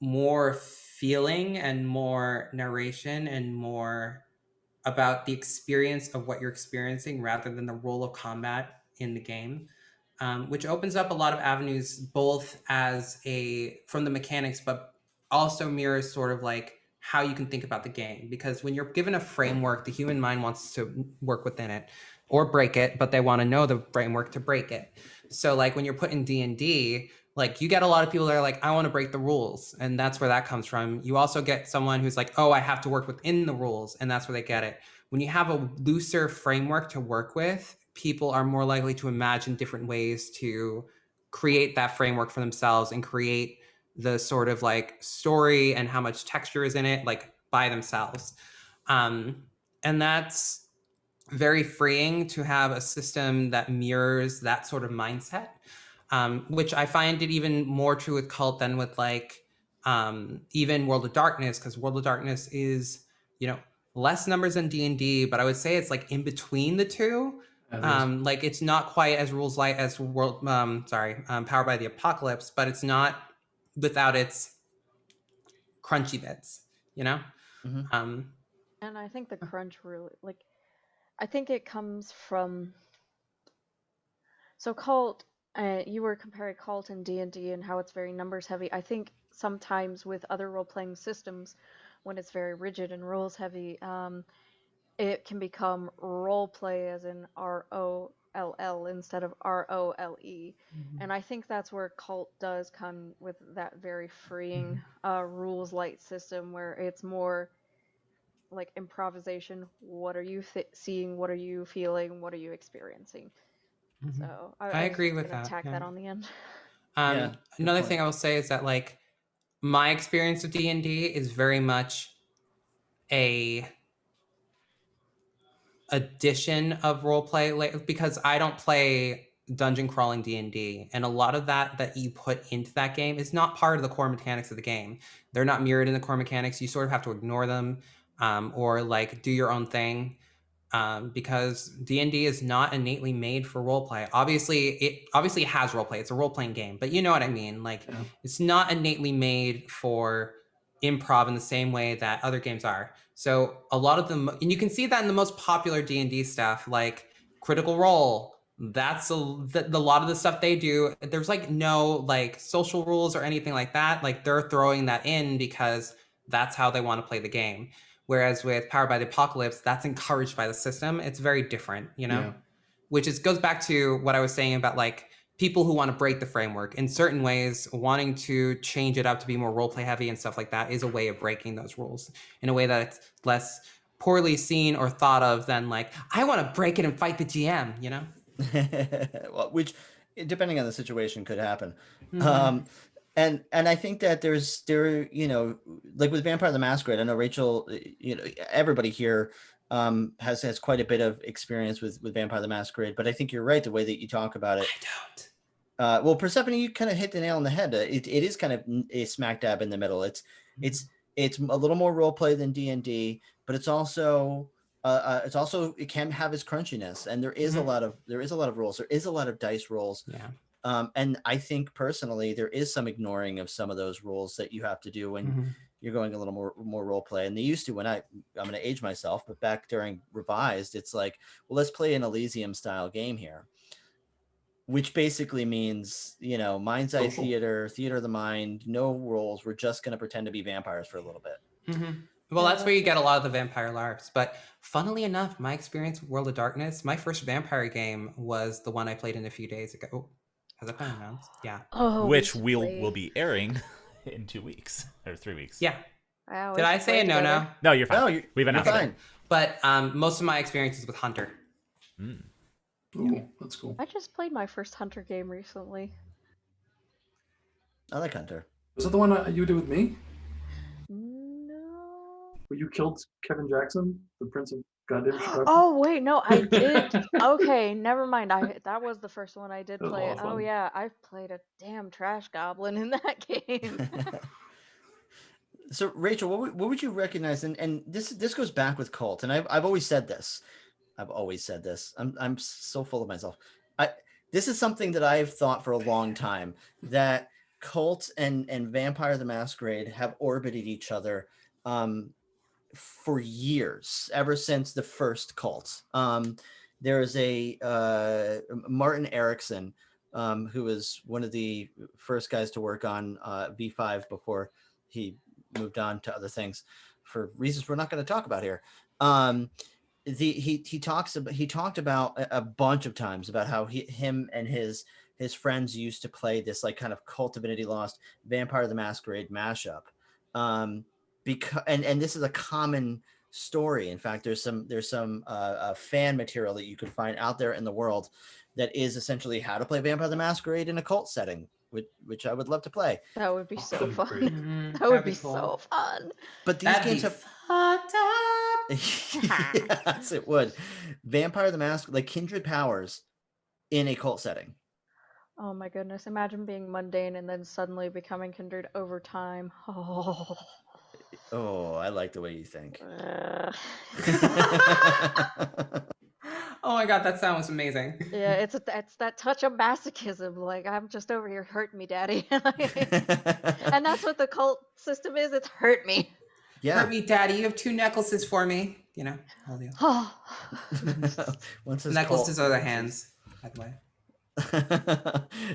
more feeling and more narration and more about the experience of what you're experiencing rather than the role of combat in the game, which opens up a lot of avenues, both as from the mechanics, but also mirrors sort of like how you can think about the game. Because when you're given a framework, the human mind wants to work within it or break it, but they want to know the framework to break it. So like when you're put in D&D, like you get a lot of people that are like, I want to break the rules, and that's where that comes from. You also get someone who's like, oh, I have to work within the rules, and that's where they get it. When you have a looser framework to work with, people are more likely to imagine different ways to create that framework for themselves and create the sort of like story and how much texture is in it, like by themselves. And that's very freeing to have a system that mirrors that sort of mindset, which I find it even more true with Cult than with like even World of Darkness, because World of Darkness is, less numbers than D&D, but I would say it's like in between the two. Like it's not quite as rules light as Powered by the Apocalypse, but it's not without its crunchy bits, Mm-hmm. And I think the crunch really, like, I think it comes from, so Cult, you were comparing Cult and D&D and how it's very numbers heavy. I think sometimes with other role-playing systems, when it's very rigid and rules heavy, it can become role play as in ROLL instead of ROLE. Mm-hmm. And I think that's where Cult does come with that very freeing rules light system where it's more like improvisation. What are you seeing? What are you feeling? What are you experiencing? Mm-hmm. So I agree with gonna that. tack that on the end. Another thing I will say is that like my experience with D&D is very much a addition of roleplay, like, because I don't play dungeon crawling D&D, and a lot of that you put into that game is not part of the core mechanics of the game. They're not mirrored in the core mechanics. You sort of have to ignore them, or like do your own thing. Because D&D is not innately made for roleplay. Obviously it has roleplay. It's a role-playing game, but you know what I mean. Like, it's not innately made for improv in the same way that other games are. So a lot of them, and you can see that in the most popular D&D stuff, like Critical Role. That's a lot of the stuff they do. There's like no like social rules or anything like that. Like they're throwing that in because that's how they want to play the game. Whereas with Powered by the Apocalypse, that's encouraged by the system. It's very different, which goes back to what I was saying about like people who want to break the framework in certain ways. Wanting to change it up to be more roleplay heavy and stuff like that is a way of breaking those rules in a way that it's less poorly seen or thought of than like, I want to break it and fight the GM, Well, which, depending on the situation, could happen. Mm-hmm. And I think that like with Vampire the Masquerade, I know Rachel, everybody here has quite a bit of experience with Vampire the Masquerade, but I think you're right the way that you talk about it. I don't. Well, Persephone, you kind of hit the nail on the head. It is kind of a smack dab in the middle. It's a little more role play than D&D, but it's also it can have its crunchiness, and there is a lot of rules. There is a lot of dice rolls. Yeah. And I think personally, there is some ignoring of some of those rules that you have to do when you're going a little more role play. And they used to, when I'm going to age myself, but back during Revised, it's like, well, let's play an Elysium style game here, which basically means, mind's eye theater of the mind, no roles. We're just going to pretend to be vampires for a little bit. Mm-hmm. Well, that's where you get a lot of the vampire LARPs. But funnily enough, my experience with World of Darkness, my first vampire game was the one I played in a few days ago. Oh, has that been announced? Yeah. Oh, which will be airing in 2 weeks or 3 weeks. Yeah. Wow, Did I say a no? No, you're fine. No, we've announced it. But but most of my experience is with Hunter. Ooh, that's cool. I just played my first Hunter game recently. I like Hunter. Was it the one you did with me? No. Where you killed Kevin Jackson, the Prince of Goddamn Chicago? Oh wait, no, I did. Okay, never mind. That was the first one I did That was a play. lot of Oh fun. yeah, I've played a damn trash goblin in that game. So Rachel, what would you recognize? And this goes back with Cult, and I've always said this. I'm so full of myself. This is something that I've thought for a long time, that Cult and Vampire the Masquerade have orbited each other for years, ever since the first Cult. There is a Martin Erickson, who was one of the first guys to work on V5 before he moved on to other things for reasons we're not going to talk about here. He talked about a bunch of times about how him and his friends used to play this like kind of Cult Divinity Lost Vampire the Masquerade mashup. Because and this is a common story. In fact, there's some fan material that you can find out there in the world that is essentially how to play Vampire the Masquerade in a cult setting, which I would love to play. That would be so That'd be fun. great. That would be so fun. But these That'd games be have fucked up. yes, it would. Vampire the Masquerade, like kindred powers in a cult setting. Oh my goodness! Imagine being mundane and then suddenly becoming kindred over time. Oh. Oh, I like the way you think. Oh my god, that sounds amazing. Yeah, it's that touch of masochism. Like, I'm just over here, hurt me, daddy. And that's what the cult system is. It's hurt me. Yeah. Hurt me, daddy. You have 2 necklaces for me. You know, whole deal. Once his Necklaces cult- are the hands, by the way.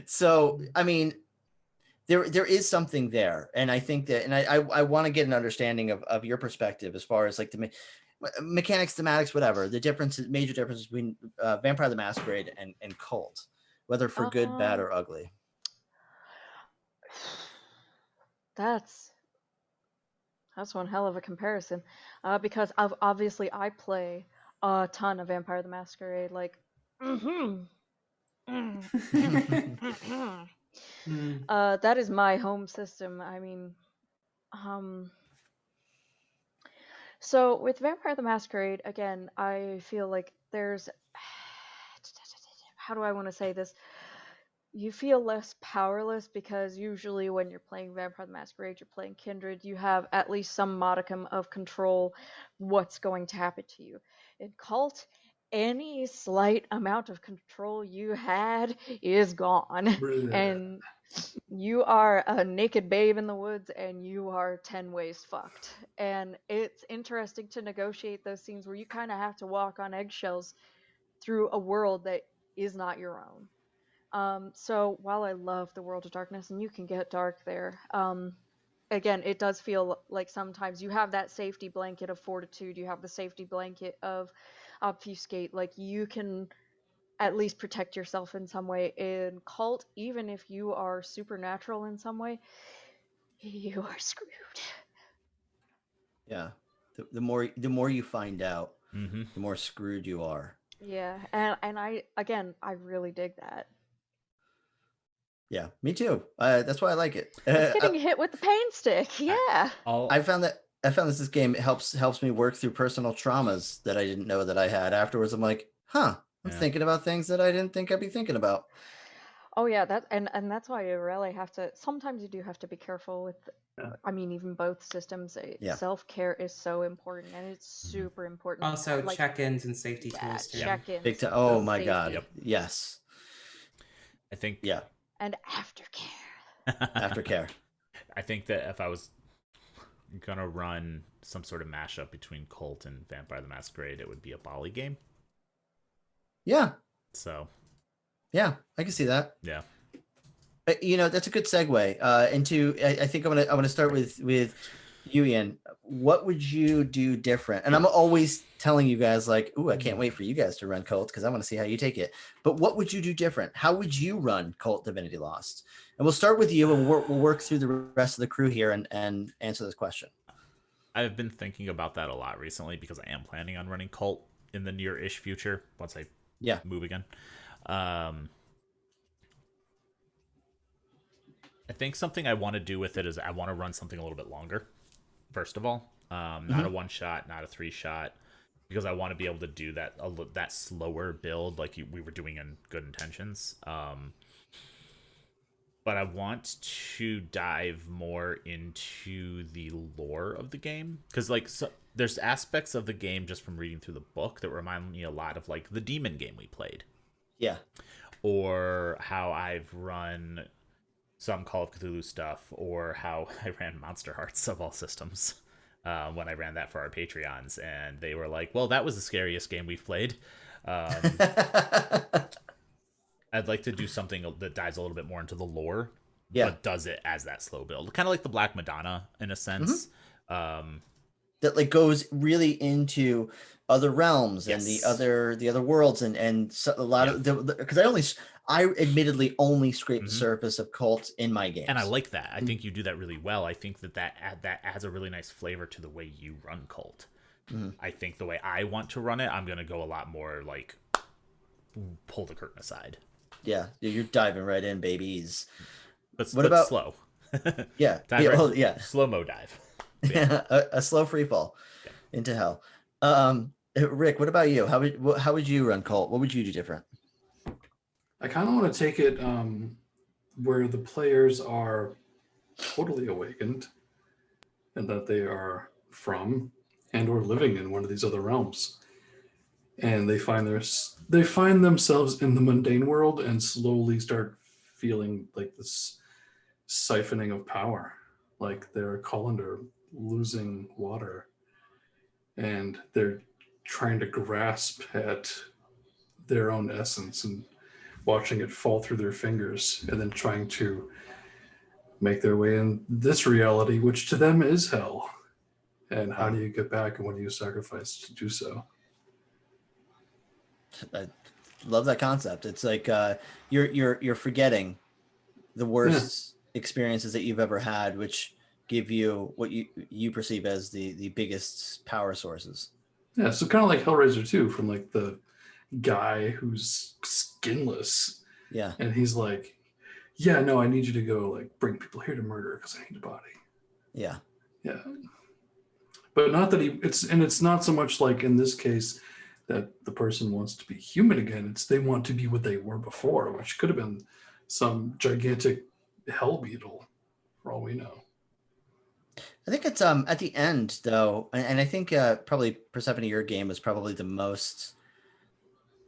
So, I mean, there is something there, and I think that, and I want to get an understanding of your perspective as far as like the mechanics, thematics, whatever, the major differences between Vampire the Masquerade and Cult, whether for good, bad, or ugly. That's one hell of a comparison, because obviously I play a ton of Vampire the Masquerade. Like, that is my home system. I mean, so with Vampire the Masquerade, again, I feel like there's, how do I want to say this? You feel less powerless because usually when you're playing Vampire the Masquerade, you're playing Kindred, you have at least some modicum of control what's going to happen to you. In Cult, any slight amount of control you had is gone. And you are a naked babe in the woods and you are 10 ways fucked. And it's interesting to negotiate those scenes where you kind of have to walk on eggshells through a world that is not your own. So while I love the World of Darkness, and you can get dark there, again, it does feel like sometimes you have that safety blanket of fortitude, you have the safety blanket of obfuscate, like you can at least protect yourself in some way. In Cult, even if you are supernatural in some way, you are screwed. Yeah, the more you find out, the more screwed you are. Yeah, and I really dig that. Yeah, me too. That's why I like it. Getting hit with the pain stick, yeah. I found this game helps me work through personal traumas that I didn't know that I had. Afterwards, I'm like, I'm thinking about things that I didn't think I'd be thinking about. Oh yeah, and that's why you really have to. Sometimes you do have to be careful with. I mean, even both systems. Self-care is so important, and it's super important. Also, check-ins and safety tools too. Check-ins. Big time. Oh my safety. god. Yep. Yes. I think. Yeah. And aftercare. Aftercare. I think that if I was gonna run some sort of mashup between Cult and Vampire the Masquerade, it would be a Bali game. Yeah. So. Yeah, I can see that. Yeah. That's a good segue into. I think I'm gonna start with you, Ian. What would you do different? And I'm always telling you guys like, ooh, I can't wait for you guys to run Cult because I want to see how you take it. But what would you do different? How would you run Cult Divinity Lost? And we'll start with you, and we'll work through the rest of the crew here and answer this question. I've been thinking about that a lot recently because I am planning on running Cult in the near-ish future once I move again. I think something I want to do with it is I want to run something a little bit longer. First of all, not a one shot, not a 3-shot, because I want to be able to do that slower build like we were doing in Good Intentions. But I want to dive more into the lore of the game because there's aspects of the game just from reading through the book that remind me a lot of like the demon game we played. Yeah. Or how I've run some Call of Cthulhu stuff, or how I ran Monster Hearts of all systems when I ran that for our Patreons, and they were like, "Well, that was the scariest game we've played." I'd like to do something that dives a little bit more into the lore, but does it as that slow build, kind of like the Black Madonna in a sense. That like goes really into other realms and the other worlds and so a lot of because I admittedly only scraped the surface of Cult in my games, and I like that. I think you do that really well. I think that adds a really nice flavor to the way you run Cult. I think the way I want to run it, I'm gonna go a lot more like pull the curtain aside. Yeah, you're diving right in, babies. But about slow? Slow mo dive. Yeah, a slow free fall into hell. Rick, what about you? How would you run Cult? What would you do different? I kind of want to take it where the players are totally awakened and that they are from and or living in one of these other realms. And they find themselves in the mundane world and slowly start feeling like this siphoning of power, like their colander losing water, and they're trying to grasp at their own essence and watching it fall through their fingers, and then trying to make their way in this reality, which to them is hell. And how do you get back, and what do you sacrifice to do so? I love that concept. It's like you're forgetting the worst experiences that you've ever had, which give you what you perceive as the biggest power sources. Yeah, so kind of like Hellraiser 2, from like the guy who's skinless. Yeah. And he's like, yeah, no, I need you to go like bring people here to murder because I need a body. Yeah. Yeah. But not that it's not so much like in this case that the person wants to be human again. It's they want to be what they were before, which could have been some gigantic hell beetle for all we know. I think it's at the end though, and I think probably Persephone, your game was probably the most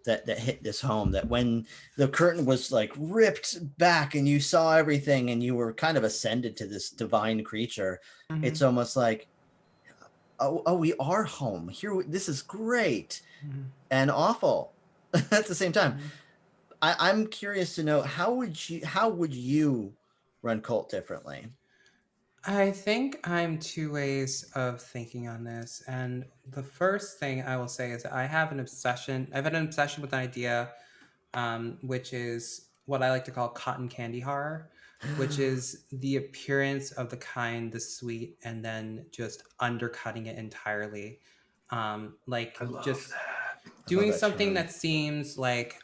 that hit this home, that when the curtain was like ripped back and you saw everything and you were kind of ascended to this divine creature, it's almost like, oh, we are home here. This is great and awful at the same time. I'm curious to know, how would you run Cult differently? I think I'm two ways of thinking on this. And the first thing I will say is I have an obsession. I've had an obsession with an idea, which is what I like to call cotton candy horror, which is the appearance of the kind, the sweet, and then just undercutting it entirely. Like just doing something that seems like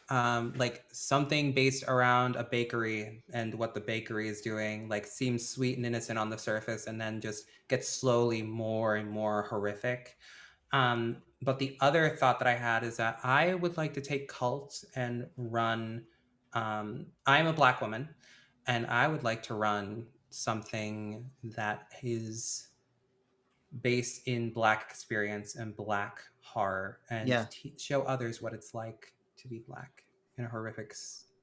something based around a bakery and what the bakery is doing, like seems sweet and innocent on the surface and then just gets slowly more and more horrific. But the other thought that I had is that I would like to take Cult and run, I'm a Black woman, and I would like to run something that is based in Black experience and Black horror, and show others what it's like to be Black in a horrific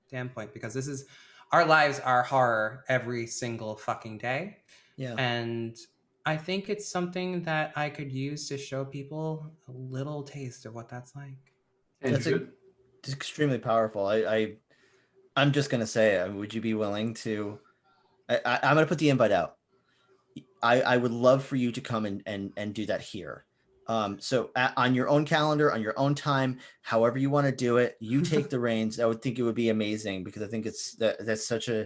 standpoint, because this is, our lives are horror every single fucking day. And I think it's something that I could use to show people a little taste of what that's like. It's extremely powerful. I'm just gonna say, would you be willing to? I'm gonna put the invite out. I would love for you to come and do that here. So on your own calendar, on your own time, however you want to do it, you take the reins. I would think it would be amazing, because I think that's such a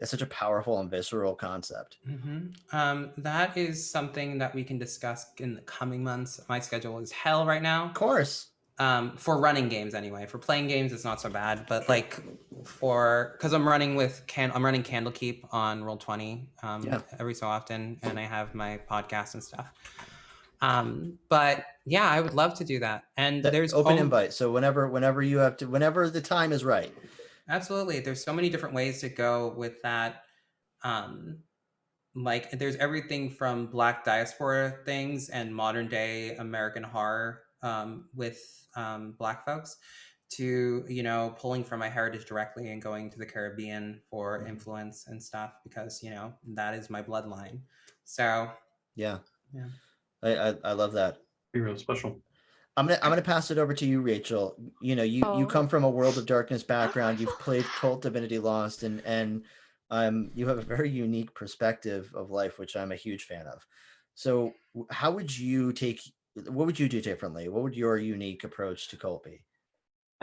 That's such a powerful and visceral concept. That is something that we can discuss in the coming months. My schedule is hell right now. Of course. For running games anyway. For playing games, it's not so bad. But like because I'm running Candlekeep on Roll20 every so often, and I have my podcast and stuff. But yeah, I would love to do that. And there's open invite. So whenever you have to, whenever the time is right. Absolutely. There's so many different ways to go with that. Like there's everything from Black diaspora things and modern day American horror with Black folks to, pulling from my heritage directly and going to the Caribbean for influence and stuff because, that is my bloodline. So yeah. I love that. Be real special. I'm gonna pass it over to you, Rachel. You come from a World of Darkness background. You've played Kult Divinity Lost, and you have a very unique perspective of life, which I'm a huge fan of. So, what would you do differently? What would your unique approach to Kult be?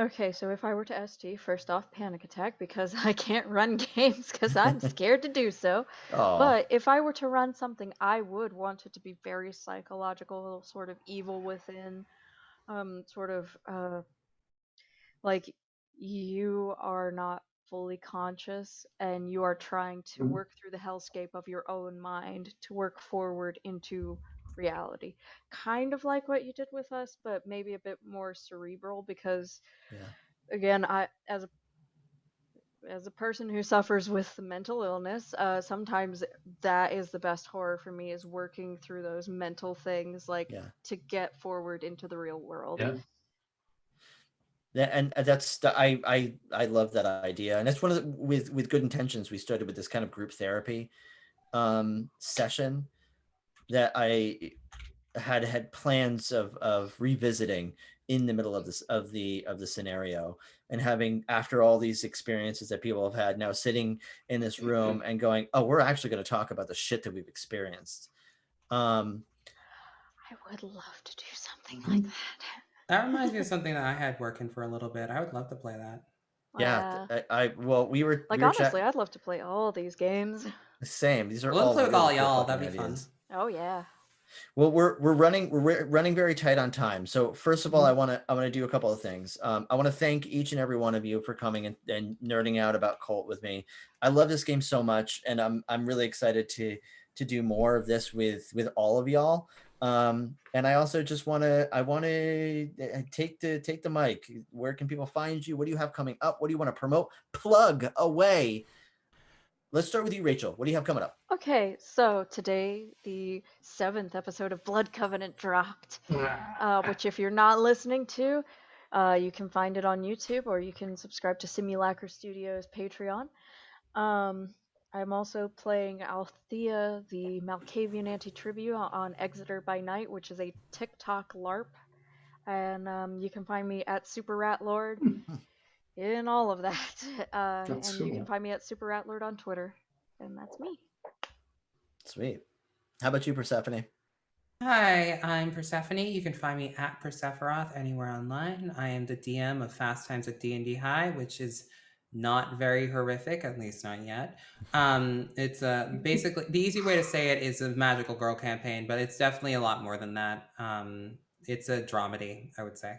Okay, so if I were to ST, first off, panic attack because I can't run games because I'm scared to do so. Oh. But if I were to run something, I would want it to be very psychological, sort of evil within, like you are not fully conscious and you are trying to work through the hellscape of your own mind to work forward into reality. Kind of like what you did with us, but maybe a bit more cerebral because again, I as a person who suffers with mental illness, sometimes that is the best horror for me, is working through those mental things, like to get forward into the real world. Yeah, and that's I love that idea, and it's one of the, with good intentions. We started with this kind of group therapy session that I had plans of revisiting in the middle of the scenario, and having, after all these experiences that people have had, now sitting in this room and going, oh, we're actually going to talk about the shit that we've experienced. I would love to do something like that. That reminds me of something that I had working for a little bit. I would love to play that. Yeah, we were honestly, I'd love to play all these games. Same. These are we'll all play with really all cool y'all. That'd be ideas. Fun. Oh yeah. Well, we're running very tight on time. So first of all, I want to do a couple of things. I want to thank each and every one of you for coming and nerding out about Kult with me. I love this game so much, and I'm really excited to do more of this with all of y'all. And I also just want to take the mic. Where can people find you? What do you have coming up? What do you want to promote? Plug away. Let's start with you, Rachel. What do you have coming up? Okay, so today the 7th episode of Blood Covenant dropped, which if you're not listening to, you can find it on YouTube, or you can subscribe to Simulacra Studios Patreon. I'm also playing Althea, the Malkavian Anti-Tribute, on Exeter by Night, which is a TikTok LARP. And you can find me at Super Rat Lord in all of that. And cool. You can find me at Super Rat Lord on Twitter. And that's me. Sweet. How about you, Persephone? Hi, I'm Persephone. You can find me at Persephorath anywhere online. I am the DM of Fast Times at D&D High, which is not very horrific, at least not yet. It's basically, the easy way to say it is a magical girl campaign, but it's definitely a lot more than that. It's a dramedy, I would say.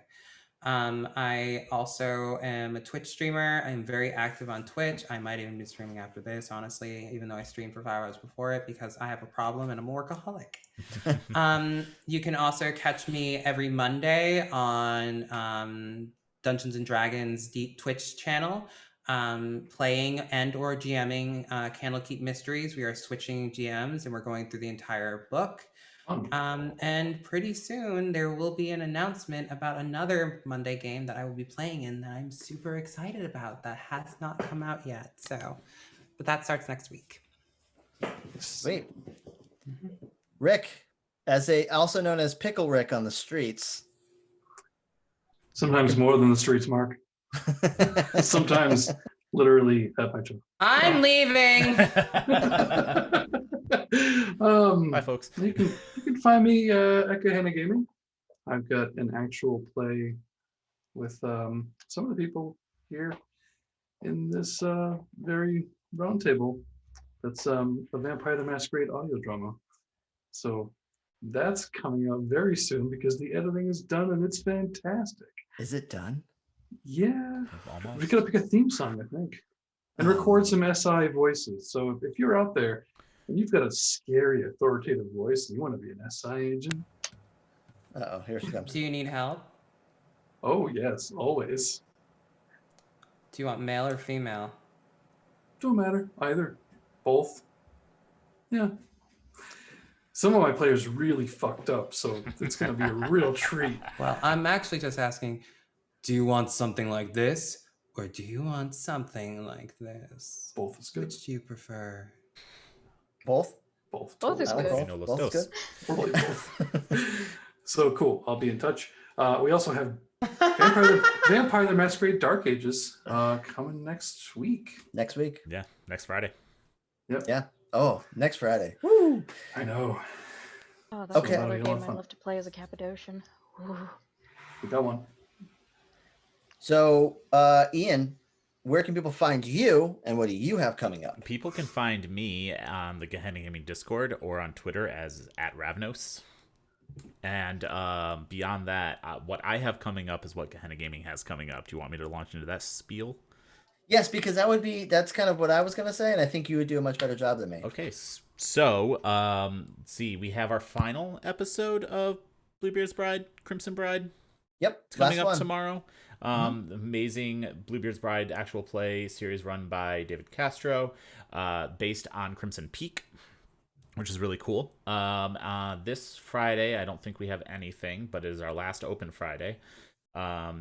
I also am a Twitch streamer. I'm very active on Twitch. I might even be streaming after this, honestly, even though I streamed for 5 hours before it because I have a problem and I'm a workaholic. You can also catch me every Monday on Dungeons and Dragons Twitch channel, playing and or GMing Candlekeep Mysteries. We are switching GMs and we're going through the entire book. And pretty soon there will be an announcement about another Monday game that I will be playing in that I'm super excited about that has not come out yet. But that starts next week. Sweet. Rick, also known as Pickle Rick on the streets. Sometimes more than the streets, Mark. Sometimes literally at my job. I'm leaving. Bye, folks. You can find me at Gehenna Gaming. I've got an actual play with some of the people here in this very roundtable That's a Vampire the Masquerade audio drama. So that's coming out very soon because the editing is done and it's fantastic. Is it done? Yeah. Almost. We gotta pick a theme song, I think. And record some SI voices. So if you're out there and you've got a scary, authoritative voice and you want to be an SI agent. Uh-oh, here she comes. Do you need help? Oh, yes, always. Do you want male or female? Don't matter. Either. Both. Yeah. Some of my players really fucked up, so it's going to be a real treat. Well, I'm actually just asking, do you want something like this? Or do you want something like this? Both is good. Which do you prefer? Both? Both. Both is totally. good. You know, los Both is dos. Totally both. So cool. I'll be in touch. We also have Vampire the Masquerade Dark Ages coming next week. Next week? Yeah, next Friday. Yeah. Oh, next Friday. Woo! I know. Oh, that's Okay. another That'll be a lot game of I'd fun. love to play as a Cappadocian. Ooh. We got one. So, Ian, where can people find you and what do you have coming up? People can find me on the Gehenna Gaming Discord or on Twitter as @Ravnos. And beyond that, what I have coming up is what Gehenna Gaming has coming up. Do you want me to launch into that spiel? Yes, because that's kind of what I was going to say, and I think you would do a much better job than me. Okay, so let's see. We have our final episode of Bluebeard's Bride, Crimson Bride. Yep, It's coming last up one. tomorrow. Amazing Bluebeard's Bride actual play series run by David Castro, based on Crimson Peak, which is really cool. This Friday, I don't think we have anything, but it is our last open Friday.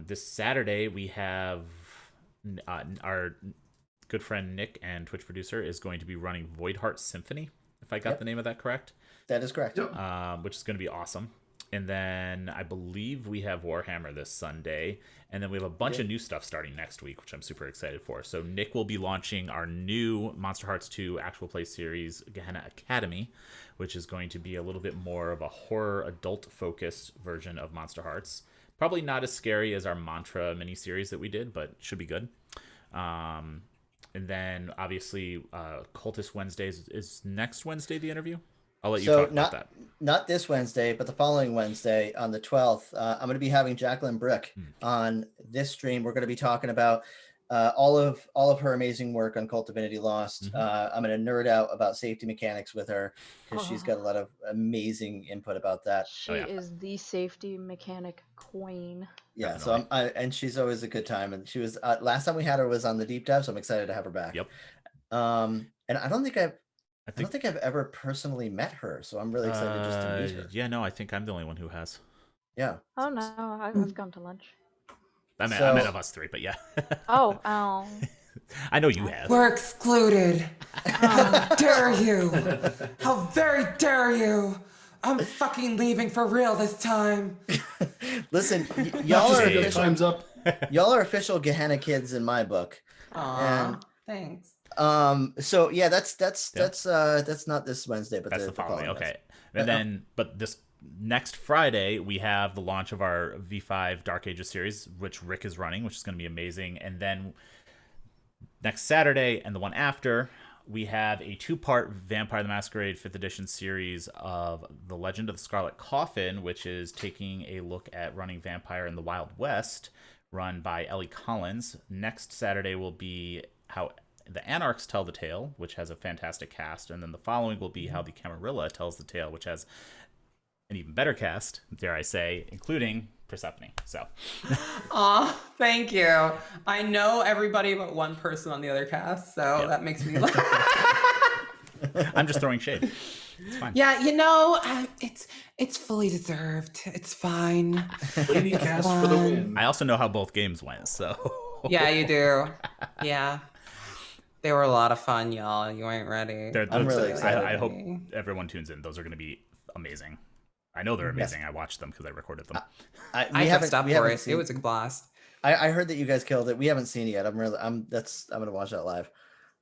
This Saturday, we have our good friend Nick and Twitch producer is going to be running Voidheart Symphony, if I got Yep. the name of that correct. That is correct. Yep. Which is going to be awesome. And then I believe we have Warhammer this Sunday. And then we have a bunch of new stuff starting next week, which I'm super excited for. So Nick will be launching our new Monster Hearts 2 actual play series, Gehenna Academy, which is going to be a little bit more of a horror adult-focused version of Monster Hearts. Probably not as scary as our Mantra miniseries that we did, but should be good. And then obviously Cultist Wednesdays is next Wednesday the interview. I'll let you talk about that. Not this Wednesday, but the following Wednesday on the 12th. I'm going to be having Jacqueline Brick on this stream. We're going to be talking about all of her amazing work on Kult Divinity Lost. I'm going to nerd out about safety mechanics with her because she's got a lot of amazing input about that. She is the safety mechanic queen. Yeah, so and she's always a good time. And she was last time we had her was on the deep dive, so I'm excited to have her back. Yep. And I don't think I've ever personally met her, so I'm really excited just to meet her. Yeah, no, I think I'm the only one who has. Yeah. Oh no, I've gone to lunch. I meant of us three, but yeah. Oh. I know you have. We're excluded. How dare you? How very dare you? I'm fucking leaving for real this time. Listen, y'all are Hey. official, Time's up. y'all are official Gehenna kids in my book. Aw, thanks. So yeah, that's not this Wednesday, but That's the following. Okay. Wednesday. And then, but this next Friday, we have the launch of our V5 Dark Ages series, which Rick is running, which is going to be amazing. And then next Saturday and the one after, we have a 2-part Vampire the Masquerade 5th edition series of The Legend of the Scarlet Coffin, which is taking a look at running Vampire in the Wild West, run by Ellie Collins. Next Saturday will be how the Anarchs tell the tale, which has a fantastic cast, and then the following will be how the Camarilla tells the tale, which has an even better cast, dare I say, including Persephone. So, Aw, thank you. I know everybody but one person on the other cast, so that makes me laugh. I'm just throwing shade. It's fine. Yeah, it's fully deserved. It's fine. Lady cast for the win. I also know how both games went, so. Yeah, you do. Yeah. They were a lot of fun, y'all. You ain't ready. I'm really excited. I hope everyone tunes in. Those are going to be amazing. I know they're amazing. I watched them because I recorded them. I dressed up for it. It was a blast. I heard that you guys killed it. We haven't seen it yet. I'm gonna watch that live.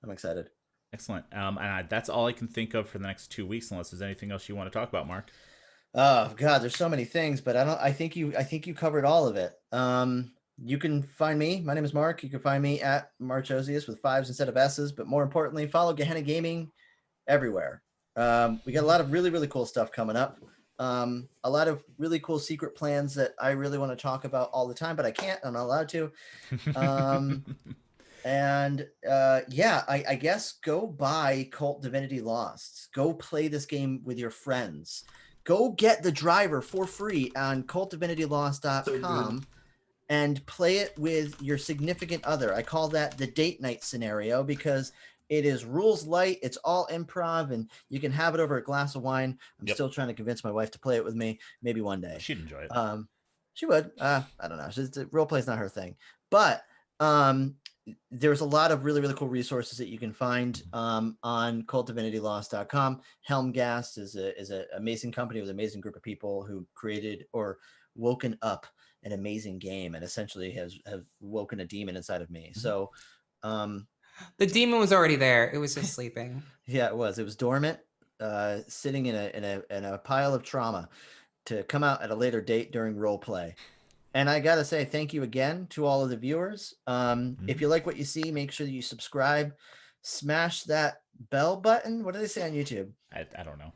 I'm excited. Excellent. And that's all I can think of for the next 2 weeks, unless there's anything else you want to talk about, Mark. Oh God, there's so many things, but I think you covered all of it. You can find me. My name is Mark. You can find me at Marchosius with 5s instead of S's. But more importantly, follow Gehenna Gaming everywhere. We got a lot of really, really cool stuff coming up. A lot of really cool secret plans that I really want to talk about all the time, but I can't. I'm not allowed to. Yeah, I guess go buy Kult Divinity Lost. Go play this game with your friends. Go get the driver for free on cultdivinitylost.com and play it with your significant other. I call that the date night scenario because it is rules light. It's all improv, and you can have it over a glass of wine. I'm still trying to convince my wife to play it with me. Maybe one day. She'd enjoy it. She would. I don't know. Role play is not her thing. But there's a lot of really, really cool resources that you can find on cultdivinitylost.com. Helmgast is an amazing company with an amazing group of people who created or woken up an amazing game and essentially have woken a demon inside of me. So the demon was already there. It was just sleeping. Yeah, it was dormant, sitting in a pile of trauma to come out at a later date during role play. And I gotta say thank you again to all of the viewers. If you like what you see, make sure that you subscribe, smash that bell button. What do they say on YouTube? I don't know.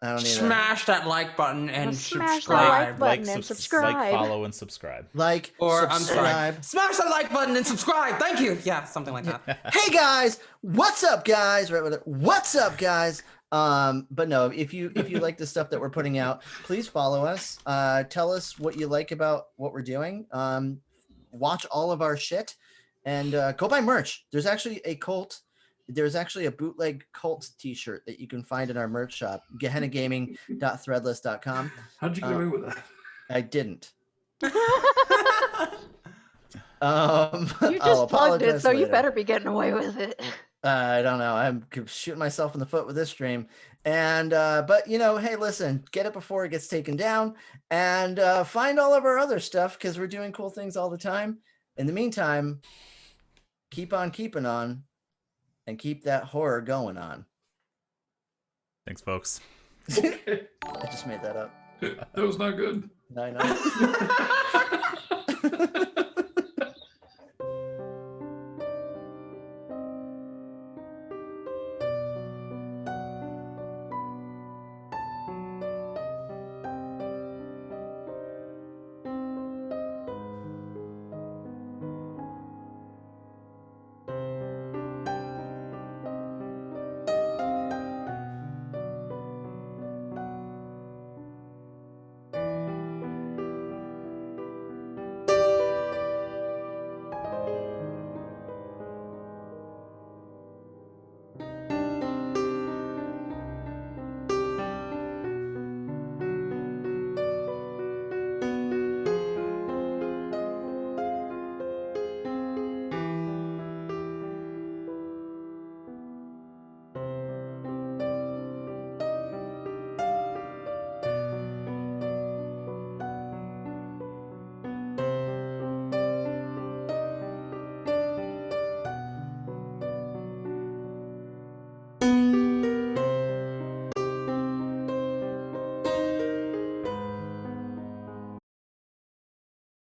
I don't either. Smash that like button and Smash subscribe. that like button and subscribe. Like, follow, and subscribe. I'm sorry. Subscribe. Smash that like button and subscribe. Thank you. Yeah, something like that. Hey guys, what's up, guys? Right, what's up, guys? But no, if you like the stuff that we're putting out, please follow us. Tell us what you like about what we're doing. Watch all of our shit, and go buy merch. There's actually a bootleg Kult t-shirt that you can find in our merch shop, gehennagaming.threadless.com. How'd you get away with that? I didn't. You I'll just plugged it, apologize so you later. better be getting away with it. I don't know. I'm shooting myself in the foot with this stream. And, but hey, listen, get it before it gets taken down, and find all of our other stuff because we're doing cool things all the time. In the meantime, keep on keeping on and keep that horror going on. Thanks, folks. Okay. I just made that up. That was not good. I know.